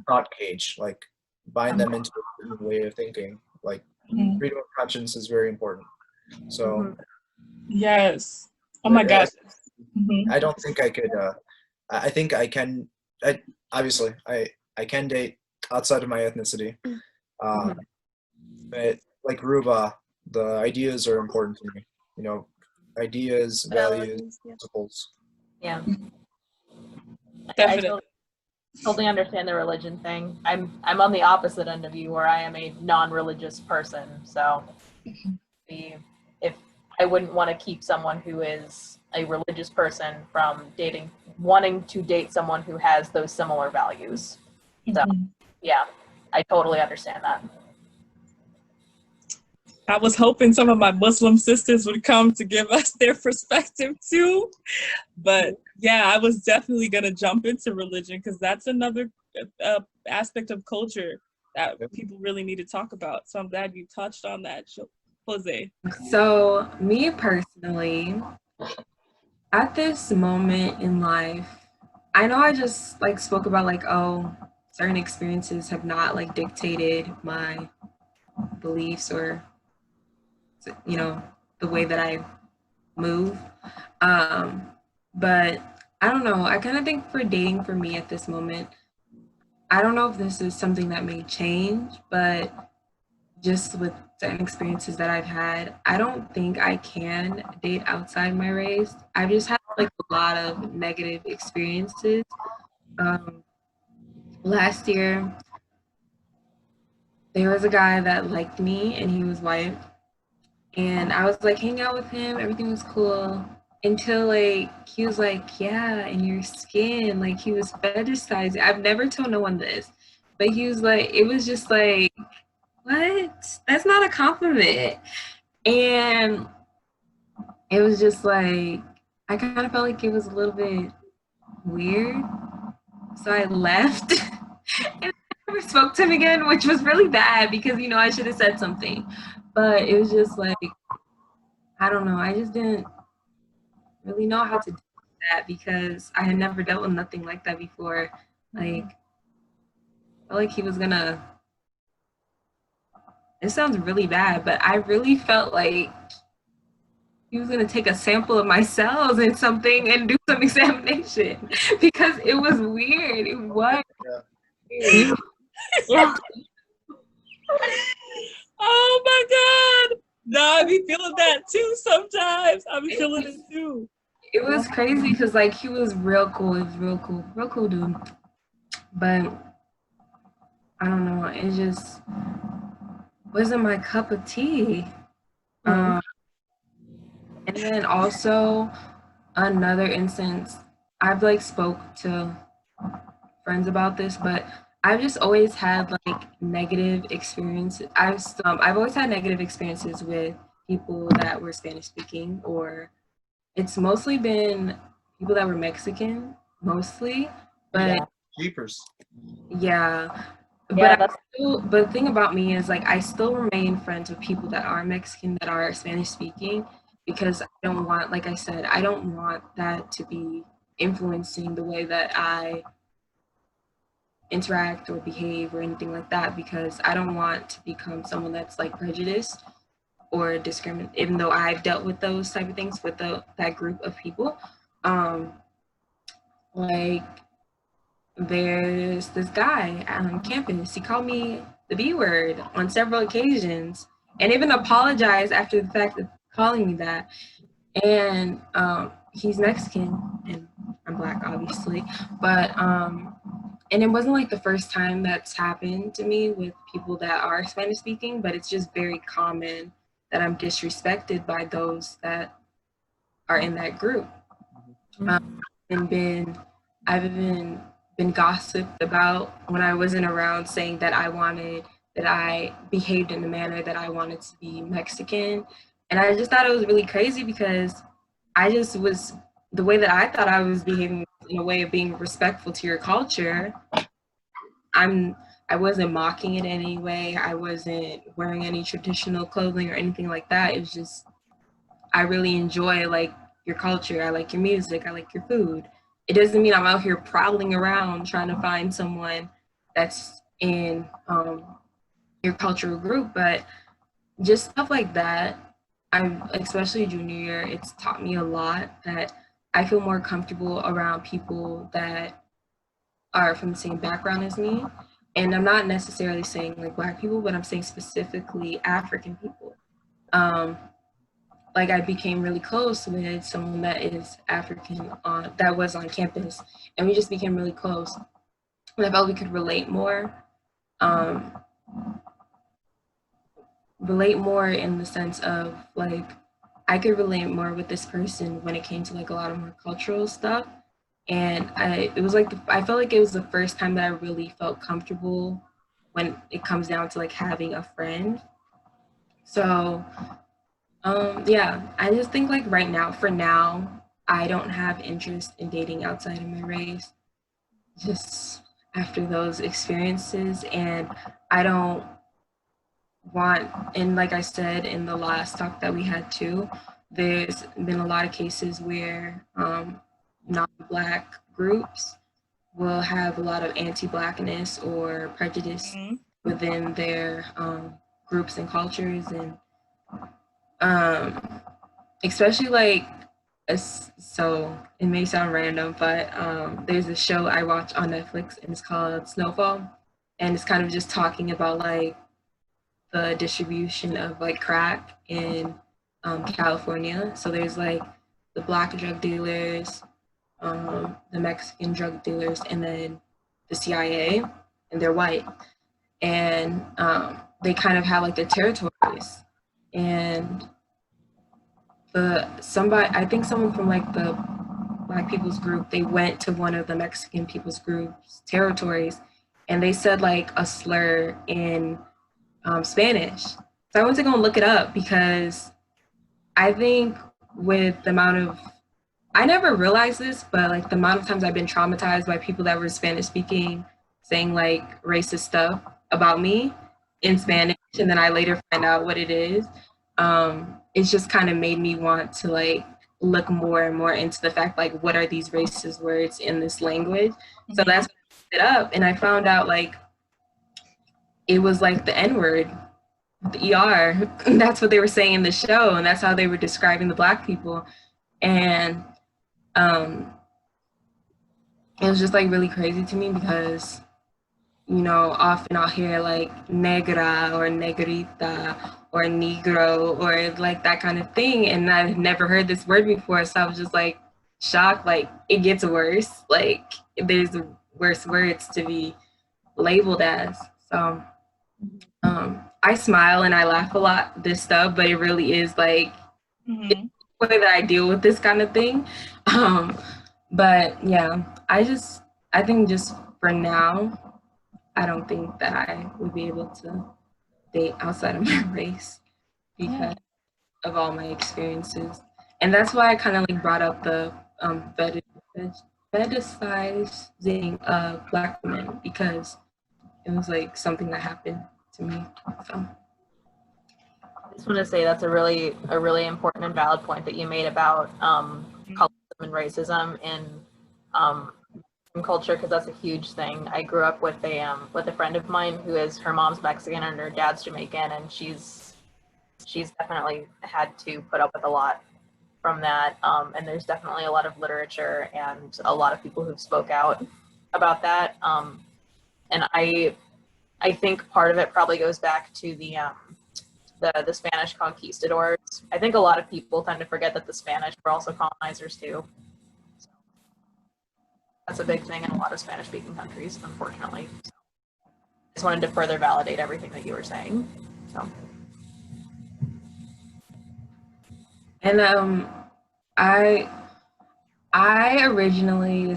thought cage, like bind them into a certain way of thinking. Like freedom of conscience is very important. So yes. Oh my gosh. I don't think I could. I think I can. Obviously, I can date outside of my ethnicity, but like Ruba, the ideas are important to me. You know, ideas, values, principles. Yeah. Definitely. I totally understand the religion thing. I'm on the opposite end of you, where I am a non-religious person. So if I wouldn't want to keep someone who is a religious person from wanting to date someone who has those similar values. So yeah, I totally understand that. I was hoping some of my Muslim sisters would come to give us their perspective too. But yeah, I was definitely going to jump into religion, because that's another aspect of culture that people really need to talk about. So I'm glad you touched on that, Jose. So me personally, at this moment in life, I know I just like spoke about like, oh, certain experiences have not like dictated my beliefs or, you know, the way that I move. But I don't know. I kind of think for dating for me at this moment, I don't know if this is something that may change, but just with certain experiences that I've had, I don't think I can date outside my race. I've just had like a lot of negative experiences. Um, Last year, there was a guy that liked me and he was white. And I was like hanging out with him, everything was cool. Until like he was like, yeah, and your skin, like he was fetishizing. I've never told no one this, but he was like, it was just like, what? That's not a compliment. And it was just like, I kind of felt like it was a little bit weird. So I left and I never spoke to him again, which was really bad because, you know, I should have said something. But it was just like, I don't know. I just didn't really know how to do that because I had never dealt with nothing like that before. Like, I felt like he was gonna, it sounds really bad, but I really felt like he was gonna take a sample of my cells and something and do some examination because it was weird. It was weird. Yeah. Oh my God. No, I be feeling that too sometimes. I be feeling it too. It was crazy because like he was real cool. He was real cool dude. But I don't know. It just wasn't my cup of tea. And then also another instance, I've like spoke to friends about this, but I've just always had like negative experiences. I've always had negative experiences with people that were Spanish speaking, or it's mostly been people that were Mexican, mostly. But Jeepers. yeah, Yeah, but but the thing about me is like I still remain friends with people that are Mexican, that are Spanish speaking, because I don't want, like I said, I don't want that to be influencing the way that I interact or behave or anything like that, because I don't want to become someone that's like prejudiced or discriminate, even though I've dealt with those type of things with that group of people. Like there's this guy on campus, he called me the B word on several occasions and even apologized after the fact of calling me that. And he's Mexican and I'm Black, obviously, but and it wasn't like the first time that's happened to me with people that are Spanish speaking, but it's just very common that I'm disrespected by those that are in that group. And I've even been gossiped about when I wasn't around, saying that I behaved in a manner that I wanted to be Mexican. And I just thought it was really crazy because I just was, the way that I thought I was behaving in a way of being respectful to your culture. I wasn't mocking it in any way. I wasn't wearing any traditional clothing or anything like that. It was just, I really enjoy like your culture. I like your music. I like your food. It doesn't mean I'm out here prowling around trying to find someone that's in your cultural group, but just stuff like that. Especially junior year, it's taught me a lot that I feel more comfortable around people that are from the same background as me. And I'm not necessarily saying like Black people, but I'm saying specifically African people. Like I became really close with someone that is African that was on campus, and we just became really close. And I felt we could relate more in the sense of like I could relate more with this person when it came to like a lot of more cultural stuff. And it was like I felt like it was the first time that I really felt comfortable when it comes down to like having a friend. So yeah, I just think like right now, for now, I don't have interest in dating outside of my race, just after those experiences. And I don't want, and like I said in the last talk that we had too, there's been a lot of cases where non-Black groups will have a lot of anti-Blackness or prejudice within their groups and cultures. And especially like, so it may sound random, but there's a show I watch on Netflix and it's called Snowfall, and it's kind of just talking about like the distribution of like crack in California. So there's like the black drug dealers, the Mexican drug dealers, and then the CIA, and they're white, and they kind of have like their territories, and I think someone from like the Black people's group, they went to one of the Mexican people's groups territories, and they said like a slur in Spanish. So I went to go and look it up because I think with the amount of, I never realized this, but like the amount of times I've been traumatized by people that were Spanish speaking, saying like racist stuff about me in Spanish, and then I later find out what it is. It's just kind of made me want to like look more and more into the fact like what are these racist words in this language. Mm-hmm. So that's when I looked it up, and I found out like it was like the N-word, the ER. That's what they were saying in the show, and that's how they were describing the Black people. And it was just like really crazy to me because, you know, often I'll hear like negra or negrita or negro or like that kind of thing, and I've never heard this word before, so I was just like shocked. Like it gets worse, like there's worse words to be labeled as. So I smile and I laugh a lot this stuff, but it really is like it's the way that I deal with this kind of thing. But yeah, I think just for now, I don't think that I would be able to date outside of my race because of all my experiences. And that's why I kind of like brought up the fetishizing of Black women, because it was like something that happened to me. So I just want to say that's a really important and valid point that you made about colorism and racism in culture, because that's a huge thing. I grew up with a friend of mine who is, her mom's Mexican and her dad's Jamaican, and she's definitely had to put up with a lot from that. And there's definitely a lot of literature and a lot of people who've spoke out about that. And I think part of it probably goes back to the Spanish conquistadors. I think a lot of people tend to forget that the Spanish were also colonizers too. So that's a big thing in a lot of Spanish-speaking countries, unfortunately. So I just wanted to further validate everything that you were saying. So. And I originally,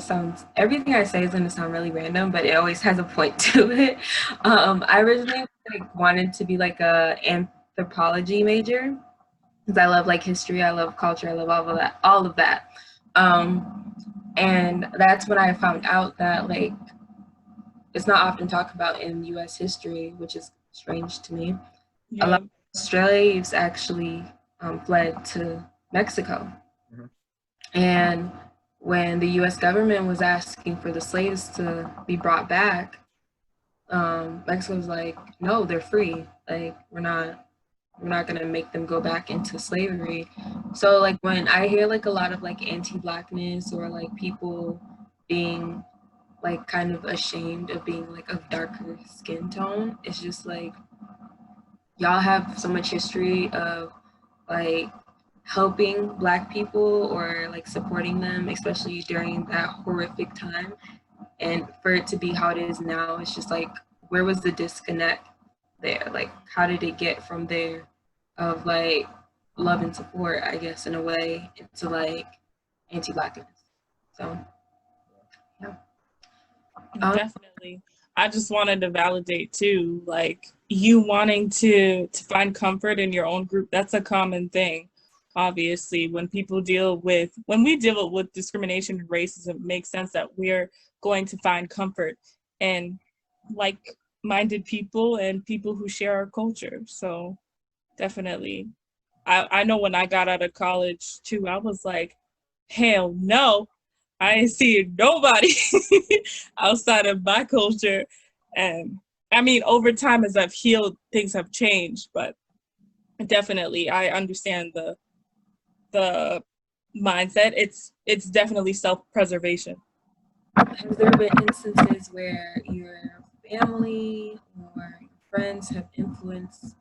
everything I say is going to sound really random, but it always has a point to it. I originally like wanted to be like a anthropology major because I love like history, I love culture, I love all of that. And that's when I found out that like it's not often talked about in U.S. history, which is strange to me. Yeah. A lot of slaves actually fled to Mexico. Mm-hmm. And when the U.S. government was asking for the slaves to be brought back, Mexico was like, no, they're free. Like, we're not going to make them go back into slavery. So like when I hear like a lot of like anti-Blackness or like people being like kind of ashamed of being like of darker skin tone, it's just like, y'all have so much history of like helping Black people or like supporting them, especially during that horrific time. And for it to be how it is now, it's just like, where was the disconnect there? Like, how did it get from there of like love and support, I guess, in a way, into like anti-Blackness? So, yeah. Definitely. I just wanted to validate too, like you wanting to find comfort in your own group. That's a common thing. Obviously, when we deal with discrimination and racism, it makes sense that we're going to find comfort in like-minded people and people who share our culture. So definitely. I know when I got out of college too, I was like, hell no, I ain't seeing nobody outside of my culture. And I mean, over time as I've healed, things have changed, but definitely I understand the the mindset. It's definitely self-preservation. Have there been instances where your family or friends have influenced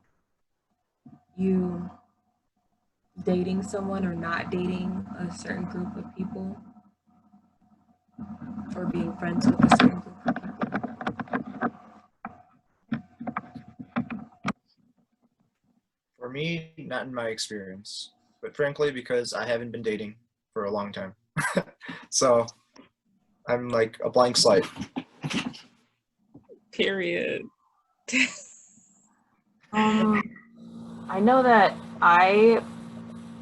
you dating someone or not dating a certain group of people, or being friends with a certain group of people? For me, not in my experience, but frankly, because I haven't been dating for a long time. So I'm like a blank slate. Period. I know that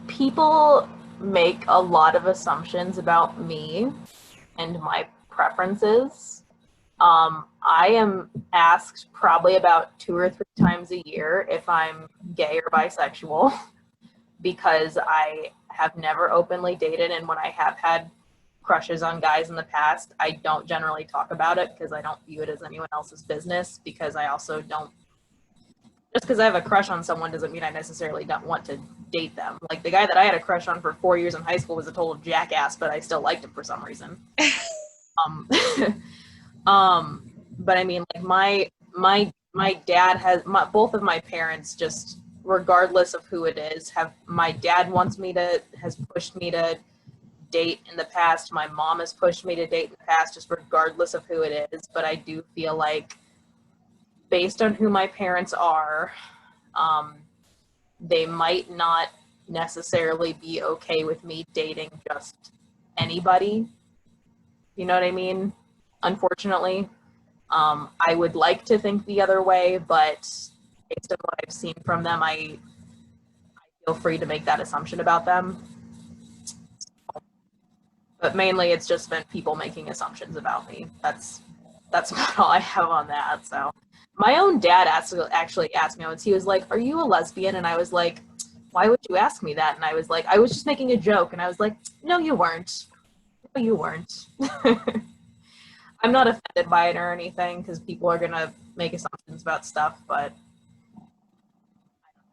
people make a lot of assumptions about me and my preferences. I am asked probably about 2 or 3 times a year if I'm gay or bisexual because I have never openly dated, and when I have had crushes on guys in the past, I don't generally talk about it because I don't view it as anyone else's business, because I also don't, just because I have a crush on someone doesn't mean I necessarily don't want to date them. Like, the guy that I had a crush on for 4 years in high school was a total jackass, but I still liked him for some reason. But I mean, like, my dad has both of my parents, just regardless of who it is, my dad has pushed me to date in the past. My mom has pushed me to date in the past, just regardless of who it is. But I do feel like, based on who my parents are, they might not necessarily be okay with me dating just anybody. You know what I mean? Unfortunately. I would like to think the other way, but based on what I've seen from them, I feel free to make that assumption about them. But mainly it's just been people making assumptions about me. That's about all I have on that. So my own dad actually asked me once, he was like, "Are you a lesbian?" And I was like, "Why would you ask me that?" And I was like, "I was just making a joke." And I was like, "No, you weren't. No, you weren't." I'm not offended by it or anything, because people are gonna make assumptions about stuff, but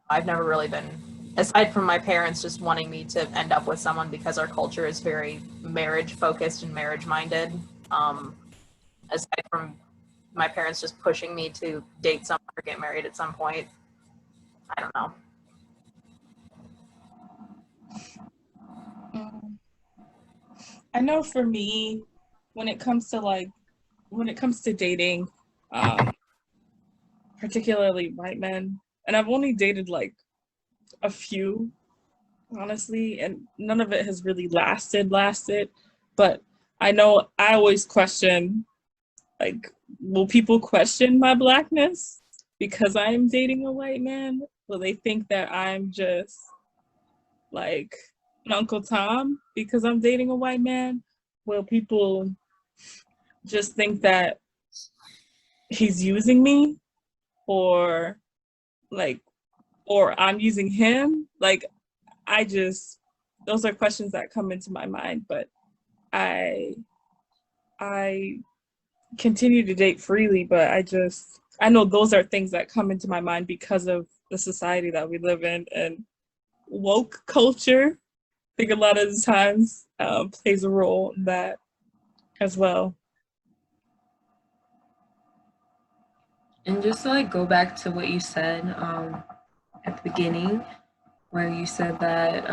I've never really been, aside from my parents just wanting me to end up with someone because our culture is very marriage focused and marriage minded, aside from my parents just pushing me to date someone or get married at some point, I don't know. I know for me, when it comes to dating, particularly white men, and I've only dated like a few, honestly, and none of it has really lasted, but I know I always question, like, will people question my blackness because I'm dating a white man? Will they think that I'm just like an Uncle Tom because I'm dating a white man? Will people just think that he's using me, or or I'm using him? Like, those are questions that come into my mind, but I continue to date freely, but I know those are things that come into my mind because of the society that we live in, and woke culture, I think a lot of the times plays a role in that as well. And just to like go back to what you said at the beginning, where you said that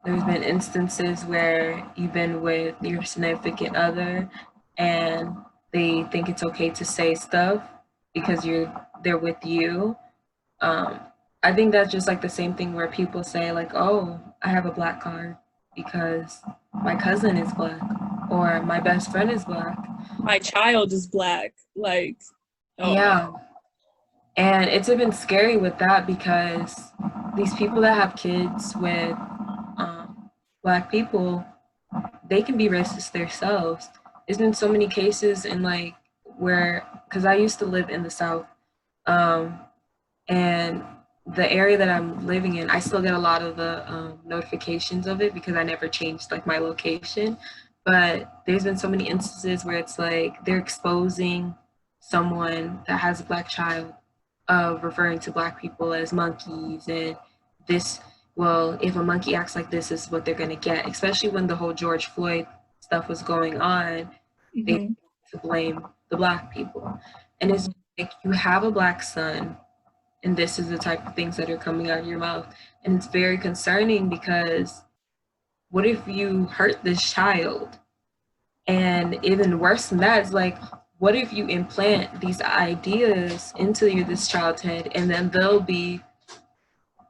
there's been instances where you've been with your significant other and they think it's okay to say stuff because they're with you. I think that's just like the same thing where people say like, "Oh, I have a black card because my cousin is black or my best friend is black. My child is black." Like, oh Yeah. no. And it's even scary with that because these people that have kids with black people, they can be racist themselves. There's been so many cases in like where, because I used to live in the South, and the area that I'm living in, I still get a lot of the notifications of it because I never changed like my location. But there's been so many instances where it's like they're exposing someone that has a black child of referring to black people as monkeys and this well, if a monkey acts like this is what they're going to get, especially when the whole George Floyd stuff was going on. They to blame the Black people. And it's like, you have a Black son, and this is the type of things that are coming out of your mouth. And it's very concerning, because what if you hurt this child? And even worse than that is like, what if you implant these ideas into this child's head, and then they'll be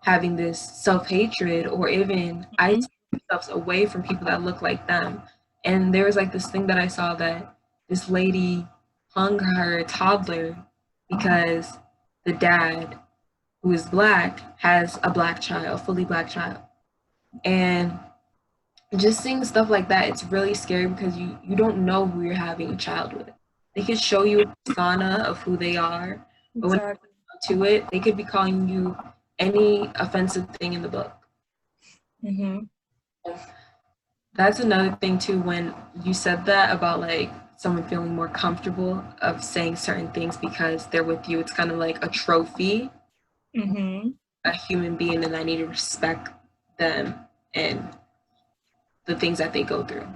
having this self-hatred, or even isolate themselves away from people that look like them. And there was like this thing that I saw, that this lady hung her toddler because the dad, who is Black, has a Black child, fully Black child. And just seeing stuff like that, it's really scary, because you don't know who you're having a child with. They could show you a persona of who they are, but when it comes to it, they could be calling you any offensive thing in the book. That's another thing too, when you said that about like someone feeling more comfortable of saying certain things because they're with you. It's kind of like a trophy, a human being, and I need to respect them and the things that they go through.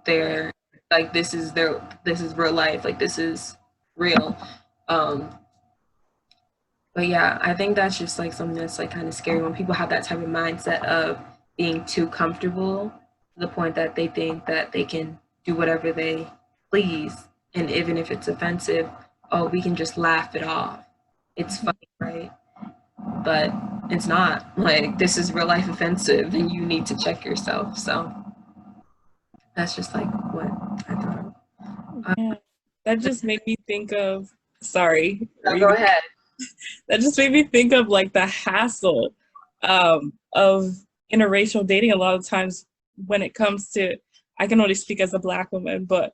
They're like, this is real life, like this is real. But yeah, I think that's just like something that's like kind of scary, when people have that type of mindset of being too comfortable to the point that they think that they can do whatever they please. And even if it's offensive, oh, we can just laugh it off. It's funny, right? But it's not. Like, this is real life offensive, and you need to check yourself. So that's just like what I thought. Yeah, that just made me think of, sorry. No, go ahead. That just made me think of like the hassle of interracial dating. A lot of times when it comes to, I can only speak as a Black woman, but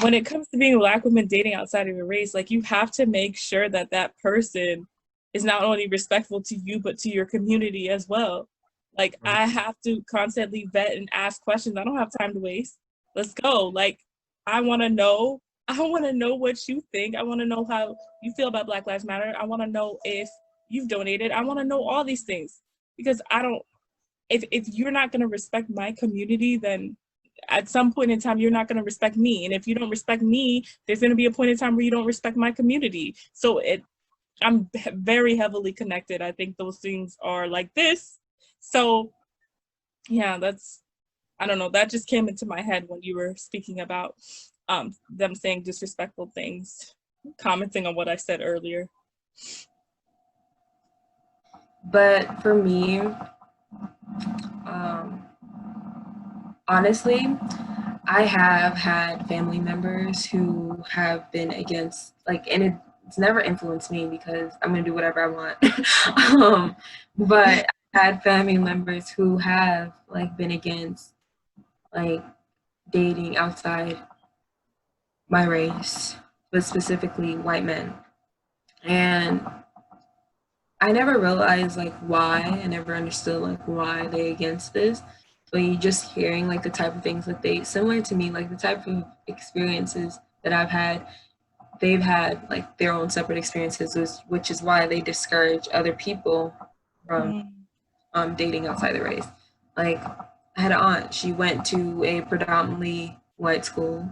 when it comes to being a Black woman dating outside of your race, like, you have to make sure that that person is not only respectful to you, but to your community as well. Like, I have to constantly vet and ask questions. I don't have time to waste. Let's go. Like, I want to know what you think. I want to know how you feel about Black Lives Matter. I want to know if you've donated. I want to know all these things, because if you're not going to respect my community, then at some point in time, you're not going to respect me. And if you don't respect me, there's going to be a point in time where you don't respect my community. So I'm very heavily connected. I think those things are like this. So yeah, I don't know, that just came into my head when you were speaking about them saying disrespectful things, commenting on what I said earlier. But for me, honestly, I have had family members who have been against, like, and it's never influenced me because I'm gonna do whatever I want. But I had family members who have like been against like dating outside my race, but specifically white men. And I never realized like why. I never understood like why they against this. But you just hearing like the type of things that they, similar to me, like the type of experiences that I've had, they've had like their own separate experiences, which is why they discourage other people from dating outside the race. Like, I had an aunt, she went to a predominantly white school,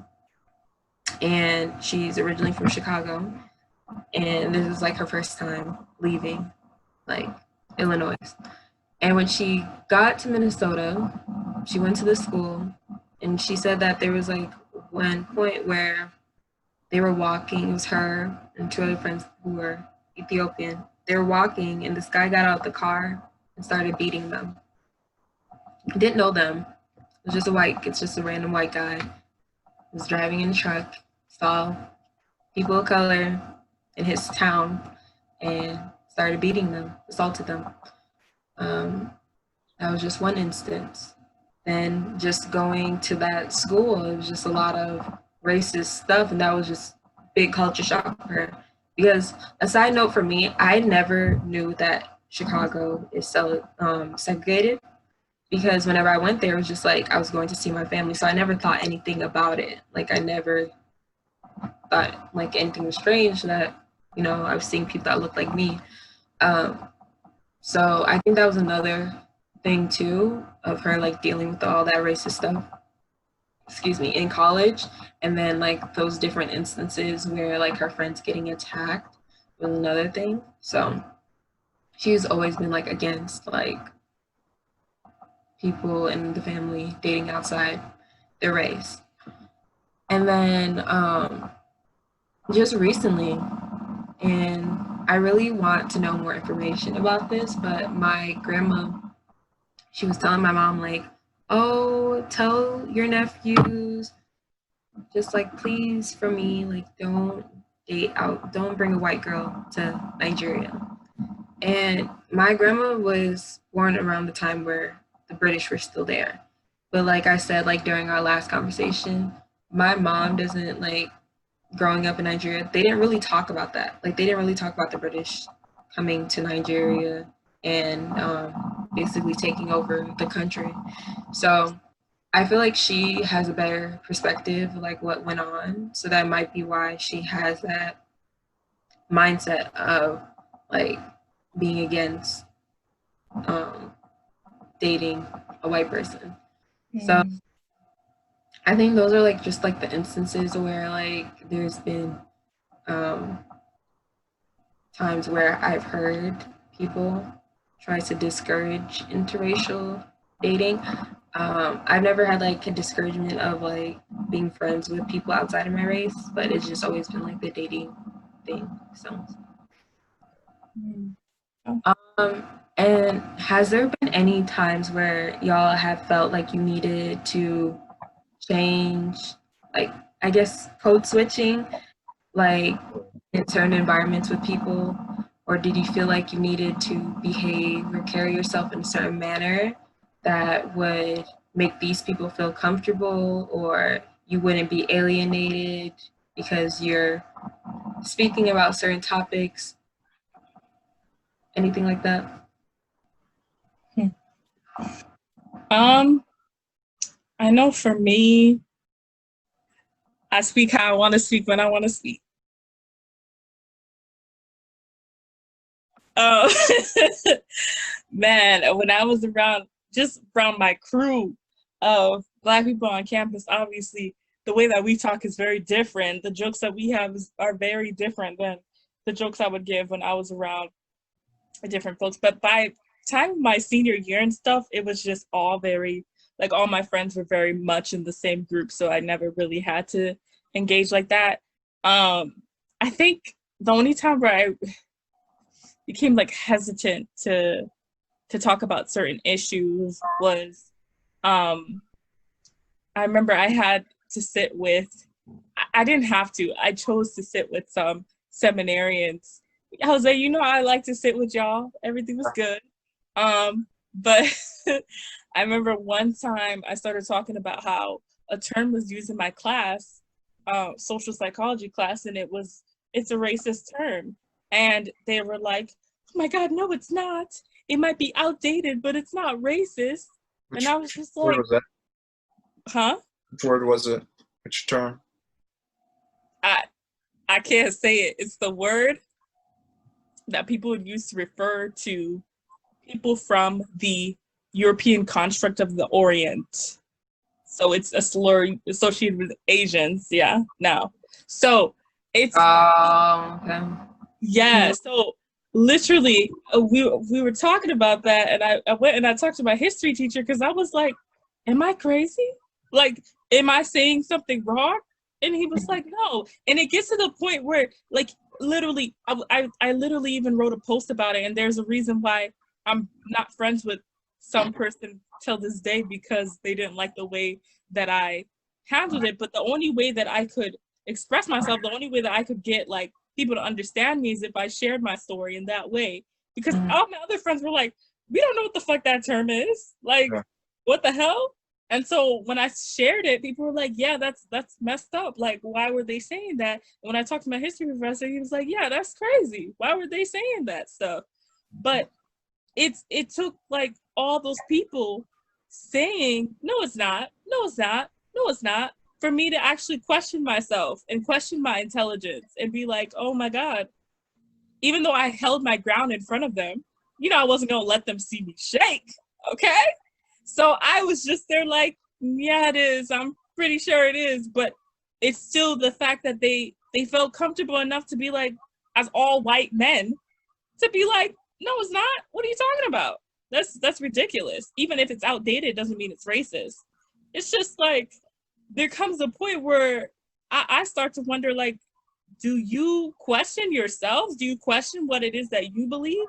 and she's originally from Chicago, and this was like her first time leaving like Illinois. And when she got to Minnesota, she went to the school, and she said that there was like one point where they were walking, it was her and two other friends who were Ethiopian. They were walking, and this guy got out of the car and started beating them. He didn't know them. It's just a random white guy. He was driving in a truck, saw people of color in his town, and started beating them, assaulted them. That was just one instance. Then just going to that school, it was just a lot of racist stuff, and that was just big culture shock for her. Because a side note for me, I never knew that Chicago is so segregated, because whenever I went there, it was just like I was going to see my family, so I never thought anything about it. Like, I never thought like anything was strange that, you know, I was seeing people that looked like me. So I think that was another thing too, of her like dealing with all that racist stuff, in college. And then like those different instances where like her friends getting attacked was another thing. So she's always been like against like people in the family dating outside their race. And then just recently, and I really want to know more information about this, but my grandma, she was telling my mom like, oh, tell your nephews, just like please for me, like don't bring a white girl to Nigeria. And my grandma was born around the time where the British were still there. But like I said, like during our last conversation, my mom doesn't like, growing up in Nigeria, they didn't really talk about that. Like they didn't really talk about the British coming to Nigeria and basically taking over the country. So I feel like she has a better perspective of like what went on. So that might be why she has that mindset of like being against dating a white person. So I think those are like just like the instances where like there's been times where I've heard people try to discourage interracial dating. I've never had like a discouragement of like being friends with people outside of my race, but it's just always been like the dating thing. So and has there been any times where y'all have felt like you needed to change, like I guess code switching, like in certain environments with people, or did you feel like you needed to behave or carry yourself in a certain manner that would make these people feel comfortable, or you wouldn't be alienated because you're speaking about certain topics? Anything like that? I know for me, I speak how I want to speak when I want to speak. Man, when I was around my crew of Black people on campus, obviously the way that we talk is very different. The jokes that we have are very different than the jokes I would give when I was around different folks. But by time of my senior year and stuff, it was just all very, like all my friends were very much in the same group, so I never really had to engage like that. I think the only time where I became like hesitant to talk about certain issues was I remember I had to sit with, I didn't have to, I chose to sit with some seminarians. I was like, you know, I like to sit with y'all. Everything was good. But I remember one time I started talking about how a term was used in my class, social psychology class, and it's a racist term. And they were like, oh my God, no, it's not. It might be outdated, but it's not racist. And I was just like, word was that? Huh? Which word was it? Which term? I can't say it. It's the word that people would use to refer to people from the European construct of the Orient. So it's a slur associated with Asians. Yeah, no. So it's Okay. yeah. So literally, we were talking about that, and I went and I talked to my history teacher because I was like, "Am I crazy? Like, am I saying something wrong?" And he was like, "No." And it gets to the point where, like, literally, I literally even wrote a post about it, and there's a reason why I'm not friends with some person till this day, because they didn't like the way that I handled it. But the only way that I could express myself, the only way that I could get like people to understand me is if I shared my story in that way. Because all my other friends were like, we don't know what the fuck that term is. Like, what the hell? And so when I shared it, people were like, yeah, that's messed up. Like, why were they saying that? And when I talked to my history professor, he was like, yeah, that's crazy. Why were they saying that stuff? But it took like all those people saying, no, it's not, no, it's not, no, it's not, for me to actually question myself and question my intelligence and be like, oh my God, even though I held my ground in front of them, you know, I wasn't gonna let them see me shake. Okay? So I was just there like, yeah, it is. I'm pretty sure it is. But it's still the fact that they felt comfortable enough to be like, as all white men, to be like, no, it's not. What are you talking about? That's ridiculous. Even if it's outdated, doesn't mean it's racist. It's just like there comes a point where I start to wonder, like, do you question yourselves? Do you question what it is that you believe?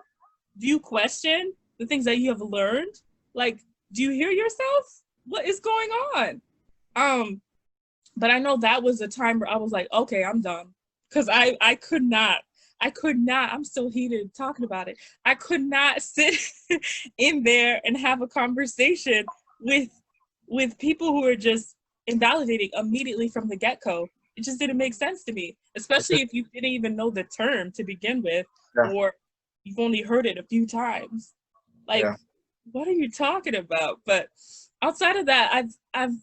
Do you question the things that you have learned? Like, do you hear yourself? What is going on? But I know that was a time where I was like, okay, I'm done. Because I could not, I'm still heated talking about it. I could not sit in there and have a conversation with people who are just invalidating immediately from the get-go. It just didn't make sense to me, especially if you didn't even know the term to begin with, or you've only heard it a few times. Like, what are you talking about? But outside of that, I've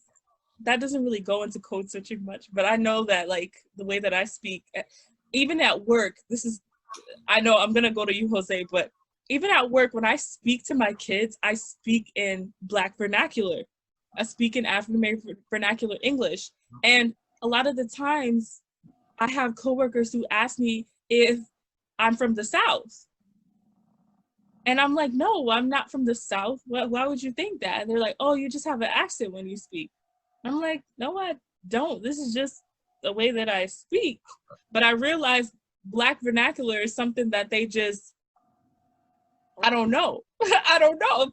that doesn't really go into code switching much, but I know that, like, the way that I speak, even at work, I know I'm gonna go to you, Jose, but even at work, when I speak to my kids, I speak in Black vernacular. I speak in African American vernacular English. And a lot of the times I have coworkers who ask me if I'm from the South. And I'm like, no, I'm not from the South. Why would you think that? And they're like, oh, you just have an accent when you speak. I'm like, no, I don't. This is just the way that I speak. But I realized Black vernacular is something that they just, I don't know. I don't know if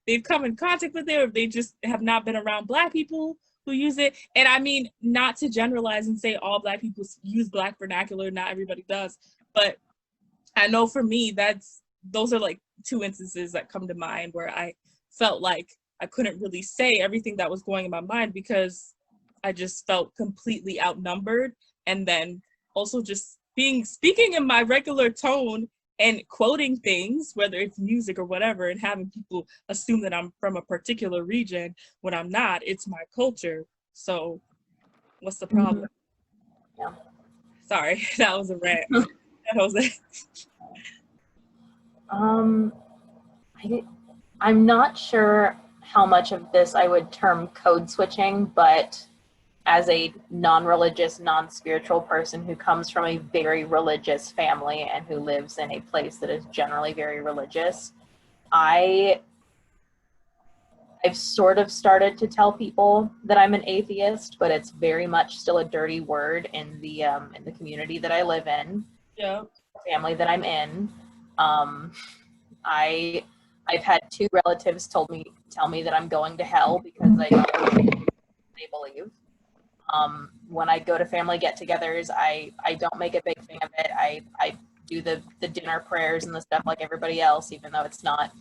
they've come in contact with it, or if they just have not been around Black people who use it. And I mean, not to generalize and say all Black people use Black vernacular, not everybody does. But I know for me, those are like two instances that come to mind where I felt like I couldn't really say everything that was going in my mind because I just felt completely outnumbered. And then also just speaking in my regular tone and quoting things, whether it's music or whatever, and having people assume that I'm from a particular region when I'm not. It's my culture. So what's the problem? Yeah. Sorry, that was a rant. Jose. I'm not sure how much of this I would term code switching, but as a non-religious, non-spiritual person who comes from a very religious family and who lives in a place that is generally very religious, I've sort of started to tell people that I'm an atheist, but it's very much still a dirty word in the community that I live in, the family that I'm in. I've had two relatives tell me that I'm going to hell because I don't they believe. When I go to family get-togethers, I don't make a big thing of it. I do the dinner prayers and the stuff like everybody else, even though it's not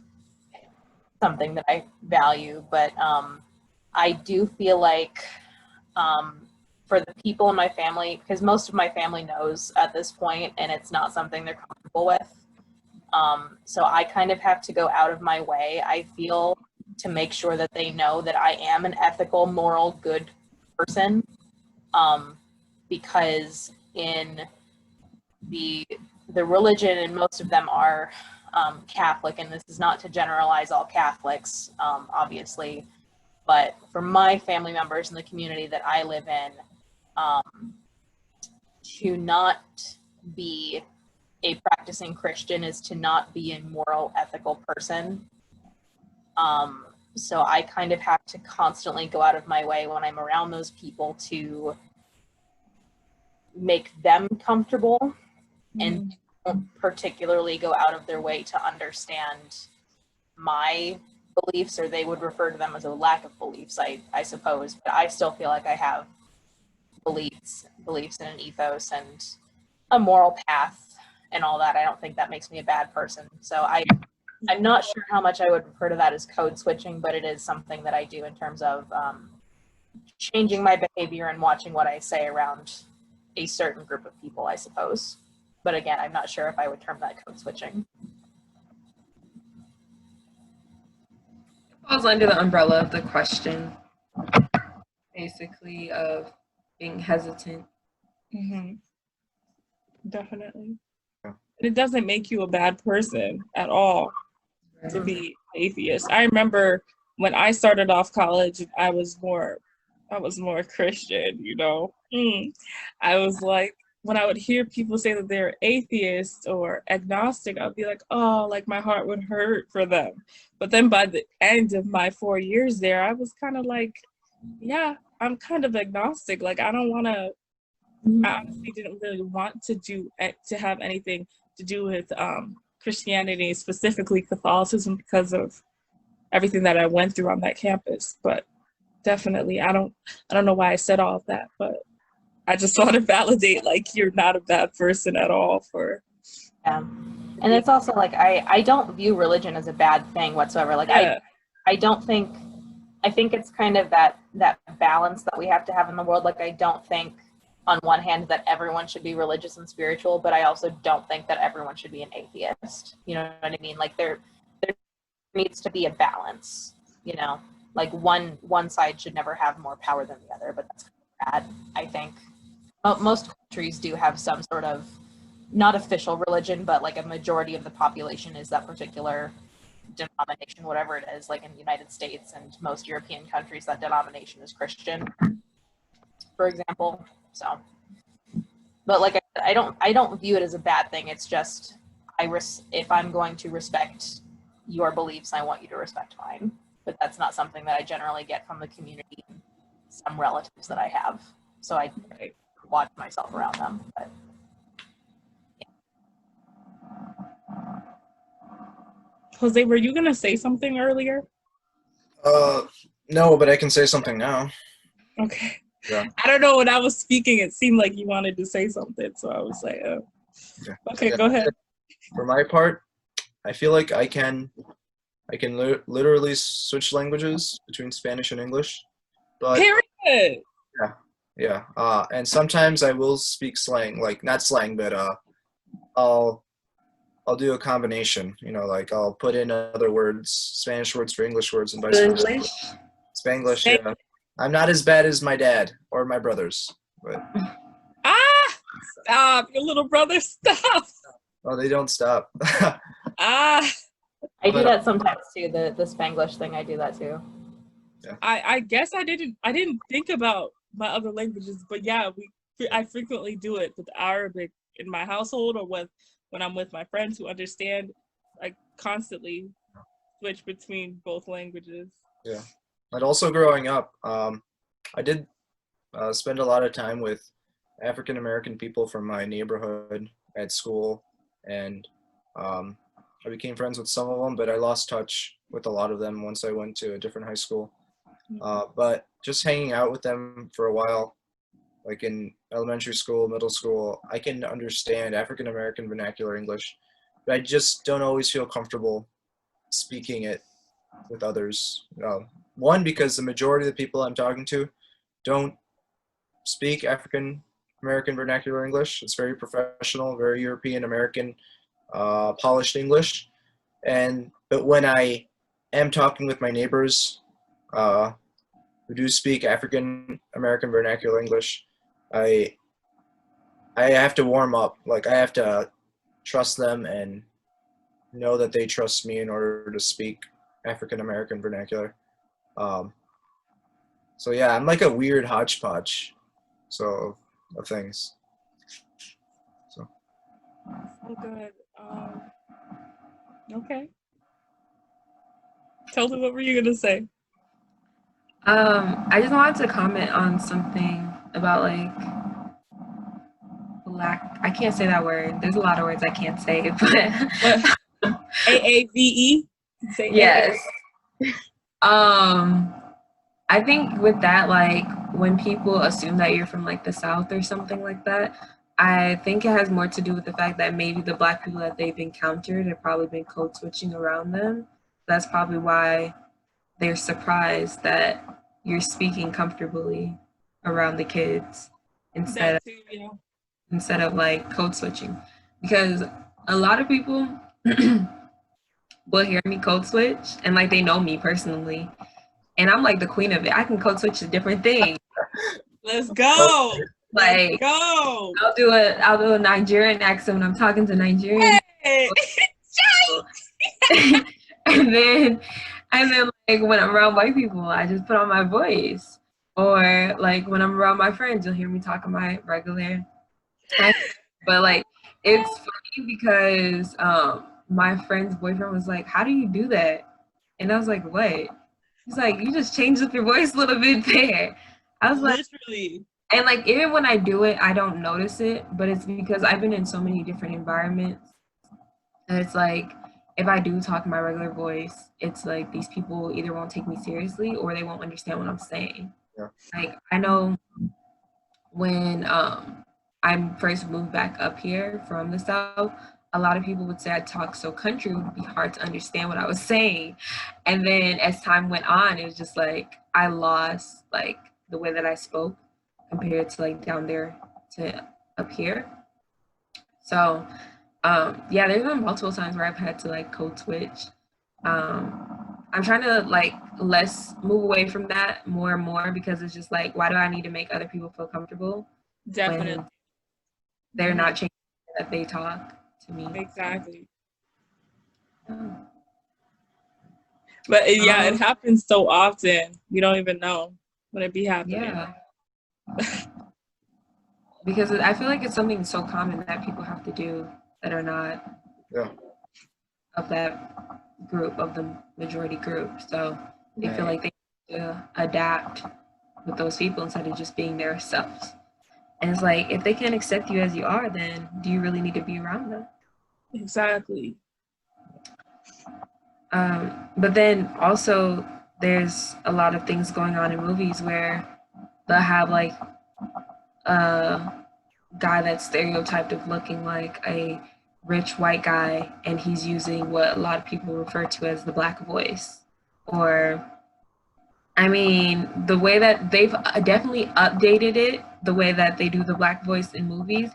something that I value. But I do feel like for the people in my family, because most of my family knows at this point, and it's not something they're comfortable with. So I kind of have to go out of my way, I feel, to make sure that they know that I am an ethical, moral, good person. Because in the religion, and most of them are Catholic, and this is not to generalize all Catholics, obviously, but for my family members in the community that I live in, to not be a practicing Christian is to not be a moral, ethical person. So I kind of have to constantly go out of my way when I'm around those people to make them comfortable, and don't particularly go out of their way to understand my beliefs, or they would refer to them as a lack of beliefs, I suppose. But I still feel like I have beliefs and an ethos and a moral path and all that. I don't think that makes me a bad person. So I'm not sure how much I would refer to that as code switching, but it is something that I do in terms of changing my behavior and watching what I say around a certain group of people, I suppose. But again, I'm not sure if I would term that code switching. It falls under the umbrella of the question, basically, of being hesitant. Definitely. It doesn't make you a bad person at all. to be atheist. I remember when I started off college, I was more Christian, you know. I was like, when I would hear people say that they're atheist or agnostic, I'd be like, oh, like my heart would hurt for them. But then by the end of my 4 years there, I was kind of like, yeah, I'm kind of agnostic. Like I honestly didn't really want to have anything to do with Christianity, specifically Catholicism, because of everything that I went through on that campus. But definitely, I don't know why I said all of that, but I just want to validate, like, you're not a bad person at all for. Yeah. And it's also like, I don't view religion as a bad thing whatsoever. Like, Yeah. I think it's kind of that balance that we have to have in the world. Like, I don't think on one hand that everyone should be religious and spiritual, but I also don't think that everyone should be an atheist. You know what I mean? Like there needs to be a balance, you know, like one side should never have more power than the other, but that's bad, I think. Most countries do have some sort of, not official religion, but like a majority of the population is that particular denomination, whatever it is. Like in the United States and most European countries, that denomination is Christian, for example. So, but like I don't view it as a bad thing. It's just if I'm going to respect your beliefs, I want you to respect mine. But that's not something that I generally get from the community and some relatives that I have. So I watch myself around them. But Jose, were you gonna say something earlier? No, but I can say something now. Okay. Yeah. I don't know, when I was speaking, it seemed like you wanted to say something, so I was like, oh. Okay, Yeah. go ahead. For my part, I feel like I can literally switch languages between Spanish and English, but Period. yeah. And sometimes I will speak slang, like not slang, but I'll do a combination. You know, like I'll put in other words, Spanish words for English words, and vice versa. English. Spanglish, yeah. I'm not as bad as my dad or my brothers, but Stop, your little brother, stop. oh, they don't stop. I do that sometimes too. The Spanglish thing, I do that too. Yeah. I guess I didn't think about my other languages, but yeah, I frequently do it with Arabic in my household, or when I'm with my friends who understand. I constantly switch between both languages. Yeah. But also growing up, I did spend a lot of time with African American people from my neighborhood at school, and I became friends with some of them, but I lost touch with a lot of them once I went to a different high school. But just hanging out with them for a while, like in elementary school, middle school, I can understand African American vernacular English, but I just don't always feel comfortable speaking it with others. One, because the majority of the people I'm talking to don't speak African American vernacular English. It's very professional, very European American, polished English. But when I am talking with my neighbors who do speak African American vernacular English, I have to warm up. Like I have to trust them and know that they trust me in order to speak African American vernacular. So yeah, I'm like a weird hodgepodge of things. So good. Okay. Tolu, what were you gonna say? I just wanted to comment on something about like black. I can't say that word. There's a lot of words I can't say, but AAVE. Say yes. I think with that, like when people assume that you're from like the South or something like that, I think it has more to do with the fact that maybe the Black people that they've encountered have probably been code switching around them. That's probably why they're surprised that you're speaking comfortably around the kids instead of like code switching, because a lot of people will hear me code switch and like they know me personally, and I'm like the queen of it. I can code switch to different things. Let's go. Like Let's go. I'll do a Nigerian accent when I'm talking to Nigerians. Hey. And then like when I'm around white people, I just put on my voice. Or like when I'm around my friends, you'll hear me talking my regular accent. But like it's funny because my friend's boyfriend was like, "How do you do that?" And I was like, "What?" He's like, "You just changed up your voice a little bit there." I was like, Literally. and like even when I do it, I don't notice it, but it's because I've been in so many different environments. And it's like if I do talk in my regular voice, it's like these people either won't take me seriously or they won't understand what I'm saying. Yeah. Like I know when I first moved back up here from the South, a lot of people would say I talk so country, it would be hard to understand what I was saying. And then as time went on, it was just like I lost like the way that I spoke compared to like down there to up here. So yeah, there's been multiple times where I've had to like code switch. I'm trying to like less move away from that more and more because it's just like, why do I need to make other people feel comfortable Definitely. when they're not changing that they talk to me? Exactly. So, But yeah, it happens so often. You don't even know when it be happening. yeah. Because I feel like it's something so common that people have to do that are not Yeah. of that group, of the majority group. So they feel like they have to adapt with those people instead of just being their selves. And it's like, if they can't accept you as you are, then do you really need to be around them? Exactly. But then also, there's a lot of things going on in movies where they'll have like a guy that's stereotyped of looking like a rich white guy, and he's using what a lot of people refer to as the black voice. Or, I mean, the way that they've definitely updated it, the way that they do the black voice in movies.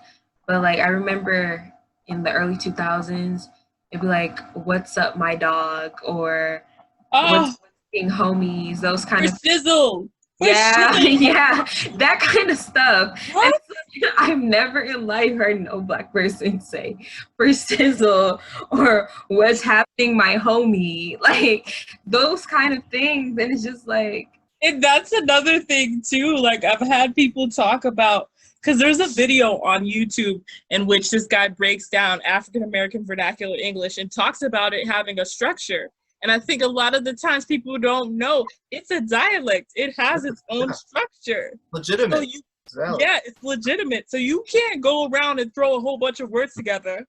But like, I remember in the early 2000s, it'd be like, "What's up, my dog?" or "What's being homies?" Those kind of sizzle. yeah, yeah, that kind of stuff. What? And I've never in life heard no black person say "for sizzle" or "what's happening, my homie," like those kind of things. And it's just like, and that's another thing too. Like I've had people talk about, because there's a video on YouTube in which this guy breaks down African American vernacular English and talks about it having a structure. And I think a lot of the times people don't know it's a dialect. It has its own structure. Legitimate. So yeah, it's legitimate. So you can't go around and throw a whole bunch of words together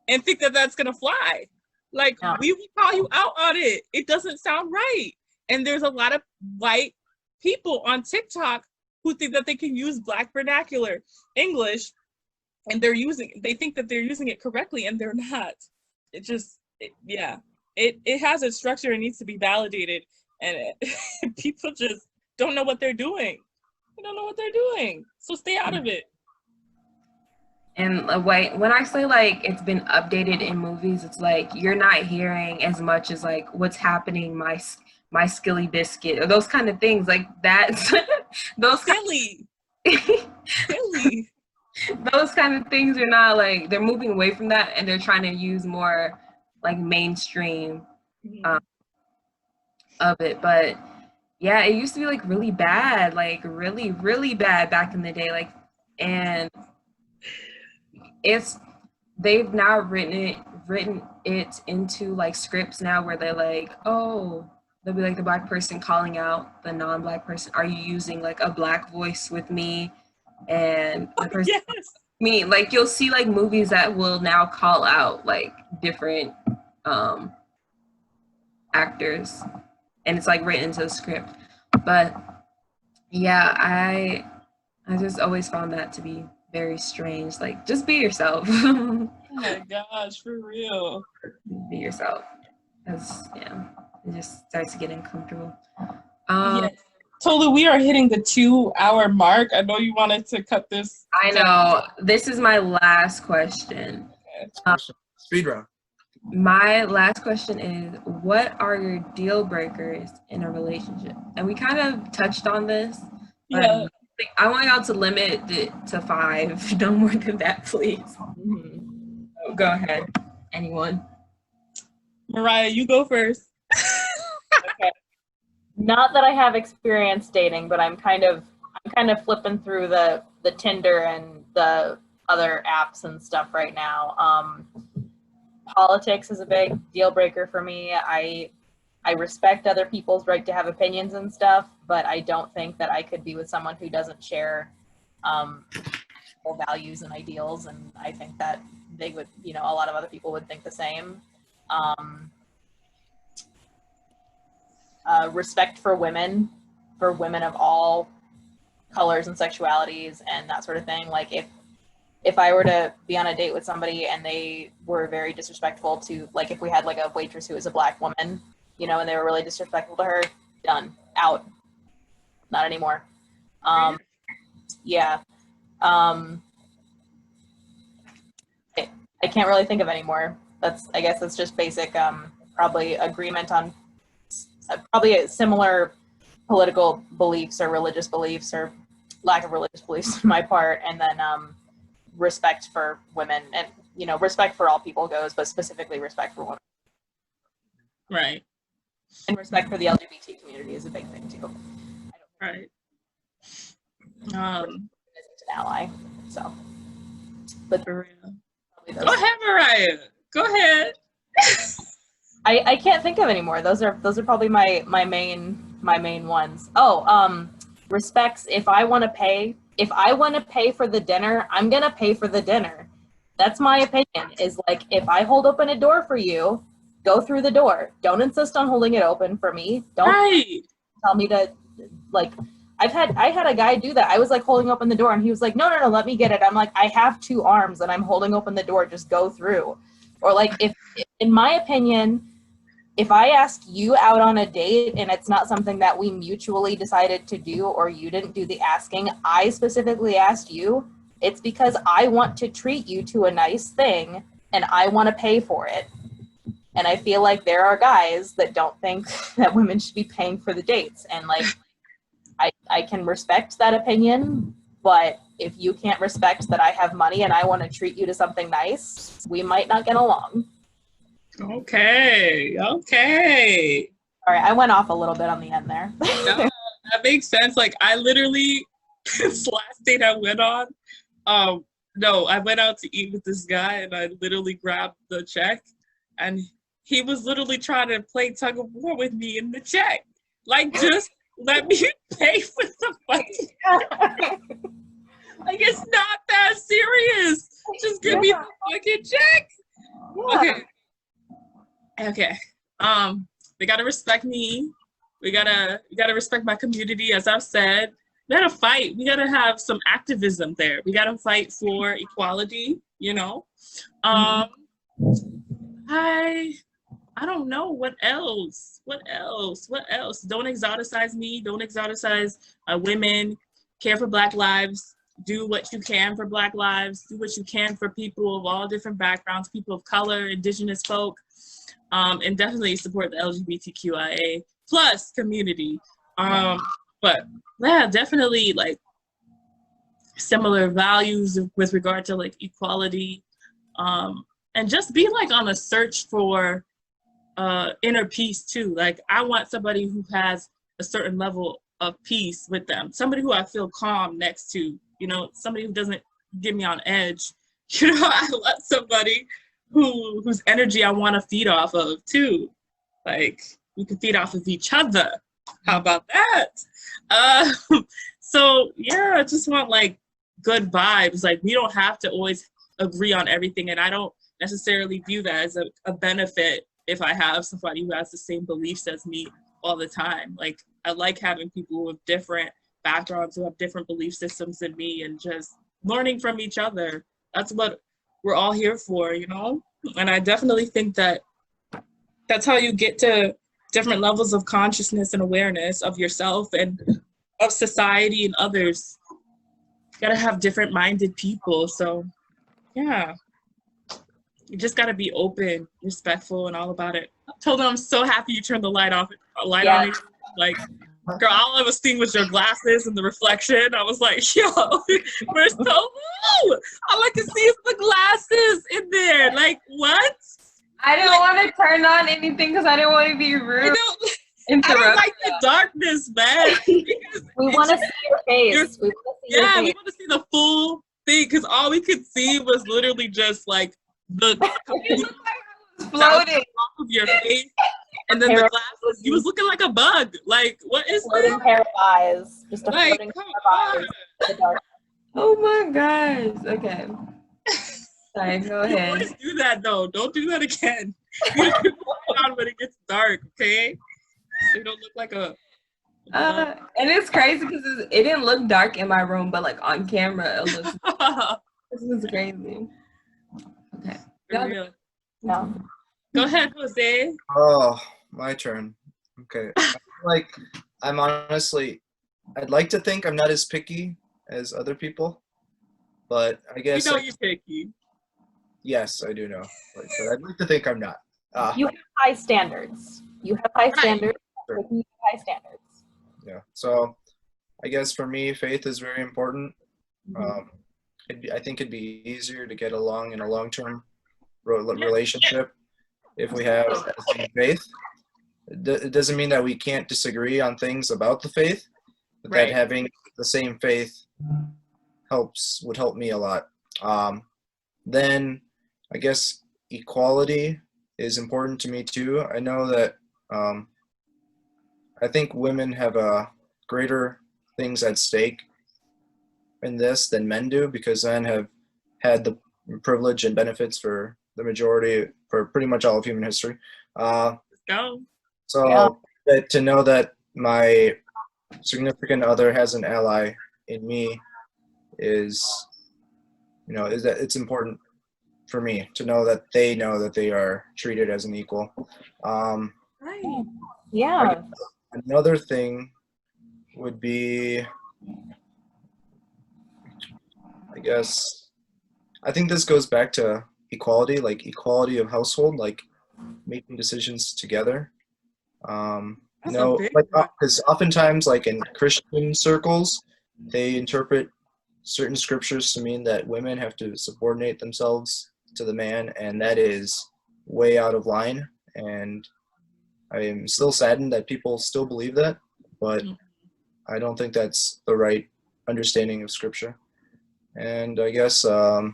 and think that that's gonna fly. Like we will call you out on it. It doesn't sound right. And there's a lot of white people on TikTok who think that they can use black vernacular English, and they think that they're using it correctly, and they're not. It has a structure and needs to be validated, and people just don't know what they're doing. They don't know what they're doing, so stay out of it. and when I say like it's been updated in movies, it's like you're not hearing as much as like "what's happening, my skilly biscuit," or those kind of things like that. Those silly. Those kind of things are not like, they're moving away from that and they're trying to use more like mainstream of it. But yeah, it used to be like really bad, like really, really bad back in the day. Like, and they've now written it into like scripts now where they're like, oh, they'll be like the black person calling out the non-black person, "Are you using like a black voice with me?" And the person, me, like you'll see like movies that will now call out like different actors, and it's like written into the script. But yeah, I just always found that to be very strange. Like, just be yourself. Oh my gosh, for real. Be yourself, because yeah, it just starts to get uncomfortable. Yes. Tolu, we are hitting the 2-hour mark. I know you wanted to cut this. I know. This is my last question. Speed round. My last question is, what are your deal breakers in a relationship? And we kind of touched on this. Yeah. I want y'all to limit it to 5. No more than that, please. So go ahead. Anyone? Mariah, you go first. Okay. Not that I have experience dating, but I'm kind of flipping through the Tinder and the other apps and stuff right now. Politics is a big deal breaker for me. I respect other people's right to have opinions and stuff, but I don't think that I could be with someone who doesn't share values and ideals, and I think that they would, a lot of other people would think the same. Respect for women of all colors and sexualities and that sort of thing. Like if I were to be on a date with somebody and they were very disrespectful to, like, if we had like a waitress who was a Black woman, and they were really disrespectful to her, done, out, not anymore. Yeah. I can't really think of any more. I guess that's just basic, probably agreement on probably similar political beliefs or religious beliefs or lack of religious beliefs on my part, and then respect for women, and respect for all people goes, but specifically respect for women. Right. And respect for the LGBT community is a big thing too. Right. Isn't an ally, so. But for real. Go ahead, Mariah. Go ahead. I can't think of any more. Those are probably my main ones. Oh, respects. If I want to pay for the dinner, I'm gonna pay for the dinner. That's my opinion. Is like, if I hold open a door for you, go through the door. Don't insist on holding it open for me. Don't tell me to, like, I had a guy do that. I was like holding open the door and he was like, no, let me get it. I'm like, I have 2 arms and I'm holding open the door, just go through. Or like, if in my opinion, if I ask you out on a date and it's not something that we mutually decided to do, or you didn't do the asking, I specifically asked you, it's because I want to treat you to a nice thing and I want to pay for it. And I feel like there are guys that don't think that women should be paying for the dates. And like, I can respect that opinion, but if you can't respect that I have money and I want to treat you to something nice, we might not get along. Okay. All right, I went off a little bit on the end there. No, that makes sense. Like, I literally, this last date I went on, no, I went out to eat with this guy and I literally grabbed the check and he was literally trying to play tug of war with me in the check. Like, just let me pay for the money. Like, it's not that serious. Just give me the fucking check. Okay. They gotta respect me. We gotta respect my community, as I've said. We gotta fight. We gotta have some activism there. We gotta fight for equality, I don't know what else. Don't exoticize me. Don't exoticize women. Care for Black lives. Do what you can for Black lives. Do what you can for people of all different backgrounds, people of color, indigenous folk, and definitely support the LGBTQIA plus community. But yeah, definitely like similar values with regard to like equality, and just be like on a search for inner peace too. Like, I want somebody who has a certain level of peace with them, somebody who I feel calm next to, somebody who doesn't get me on edge. I want somebody whose energy I want to feed off of too. Like, we can feed off of each other. How about that? So yeah, I just want like good vibes. Like, we don't have to always agree on everything, and I don't necessarily view that as a benefit if I have somebody who has the same beliefs as me all the time. Like, I like having people with different backgrounds, who have different belief systems than me, and just learning from each other. That's what we're all here for, And I definitely think that that's how you get to different levels of consciousness and awareness of yourself and of society and others. You gotta have different minded people. So yeah, you just gotta be open, respectful, and all about it. I told them I'm so happy you turned the light on me. Like, girl, all I was seeing was your glasses and the reflection. I was like, yo, we're so low. All I can see is the glasses in there. Like, what? I didn't want to turn on anything because I didn't want to be I rude. don't like the darkness, man. Because We want to see your face. We want to see your yeah, we face. want to see the full thing because all we could see was literally just like the Floating. off of your face, and then Pair the of- glasses. You was looking like a bug. Like, what is Floating that? pair of eyes. Just a Like, floating come pair of on. eyes. in the dark. Oh my gosh. Okay. Sorry, go You ahead. always do that though. Don't do that again. You put it on when it gets dark, okay? So you don't look like a And it's crazy because it didn't look dark in my room, but like on camera, it looks. This is crazy. Okay. For real. No. Go ahead, Jose. Oh, my turn. Okay. I feel like I'm honestly, I'd like to think I'm not as picky as other people, but I We guess know you're picky. yes, I do know. But I'd like to think I'm not. You have high standards. You have high standards. Sure. You have high standards. Yeah. So I guess for me, faith is very important. I think it'd be easier to get along in a long-term relationship if we have the same faith. It doesn't mean that we can't disagree on things about the faith, but Right. that having the same faith would help me a lot. Then I guess equality is important to me too. I know that I think women have greater things at stake in this than men do because men have had the privilege and benefits for the majority, for pretty much all of human history. Go. So Yeah. to know that my significant other has an ally in me is that it's important for me to know that they are treated as an equal. Right. Yeah. Another thing would be, I think this goes back to equality, like equality of household, like making decisions together. That's a big one. Because oftentimes, like in Christian circles, they interpret certain scriptures to mean that women have to subordinate themselves to the man, and that is way out of line. And I am still saddened that people still believe that, but I don't think that's the right understanding of scripture. And I guess, so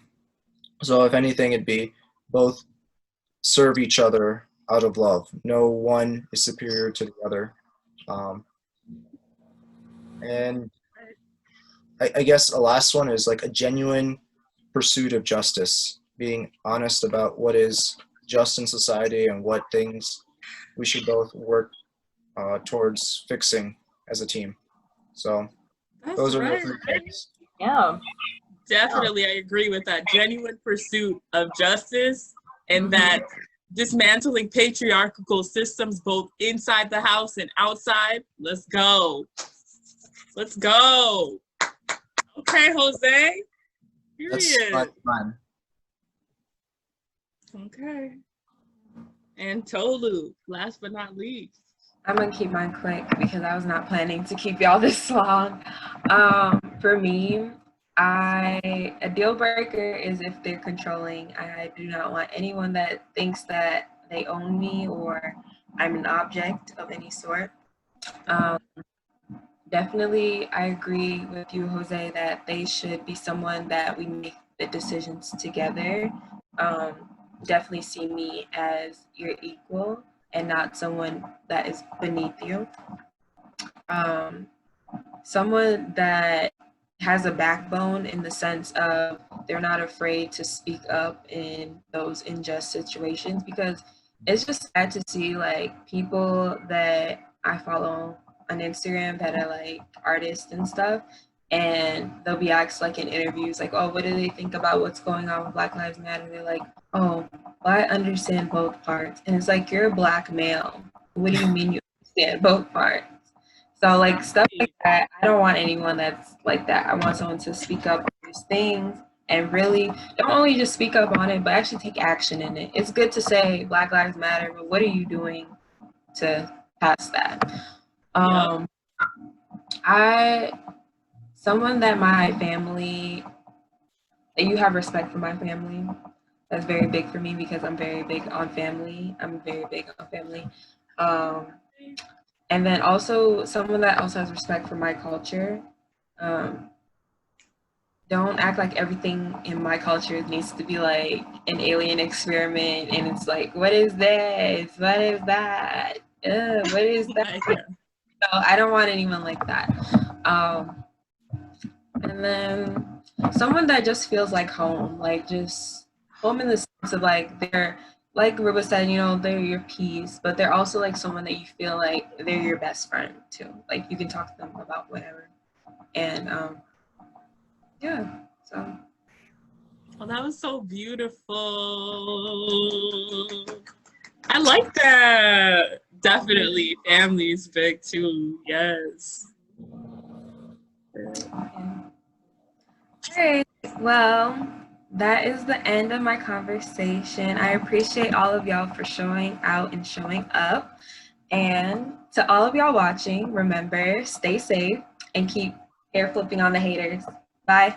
if anything, it'd be both serve each other out of love. No one is superior to the other. And I guess a last one is like a genuine pursuit of justice, being honest about what is just in society and what things we should both work towards fixing as a team. So That's those are right. the 3 things. Yeah. Definitely, I agree with that. Genuine pursuit of justice and that dismantling patriarchal systems both inside the house and outside. Let's go. Let's go. Okay, Jose. That's Period. fun. Okay. And Tolu, last but not least. I'm gonna keep mine quick because I was not planning to keep y'all this long. For me, a deal breaker is if they're controlling. I do not want anyone that thinks that they own me or I'm an object of any sort. Definitely, I agree with you, Jose, that they should be someone that we make the decisions together. Definitely see me as your equal and not someone that is beneath you. Someone that has a backbone in the sense of they're not afraid to speak up in those unjust situations, because it's just sad to see like people that I follow on Instagram that are like artists and stuff, and they'll be asked like in interviews like, oh, what do they think about what's going on with Black Lives Matter? They're like, oh, well, I understand both parts. And it's like, you're a Black male. What do you mean you understand both parts? So like stuff like that, I don't want anyone that's like that. I want someone to speak up on these things and really don't only just speak up on it, but actually take action in it. It's good to say Black Lives Matter, but what are you doing to pass that? Someone that my family, that you have respect for my family. That's very big for me because I'm very big on family. I'm very big on family. And then also someone that also has respect for my culture. Don't act like everything in my culture needs to be like an alien experiment and it's like, what is this? What is that? What is that? Yeah. So I don't want anyone like that. And then someone that just feels like home, like just home in the sense of like they're, like Ruba said, you know, they're your peace, but they're also like someone that you feel like they're your best friend too. Like you can talk to them about whatever. And yeah, so. Oh, that was so beautiful. I like that. Definitely, family is big too. Yes. Alright, well, that is the end of my conversation. I appreciate all of y'all for showing out and showing up. And to all of y'all watching, remember, stay safe and keep hair flipping on the haters. Bye.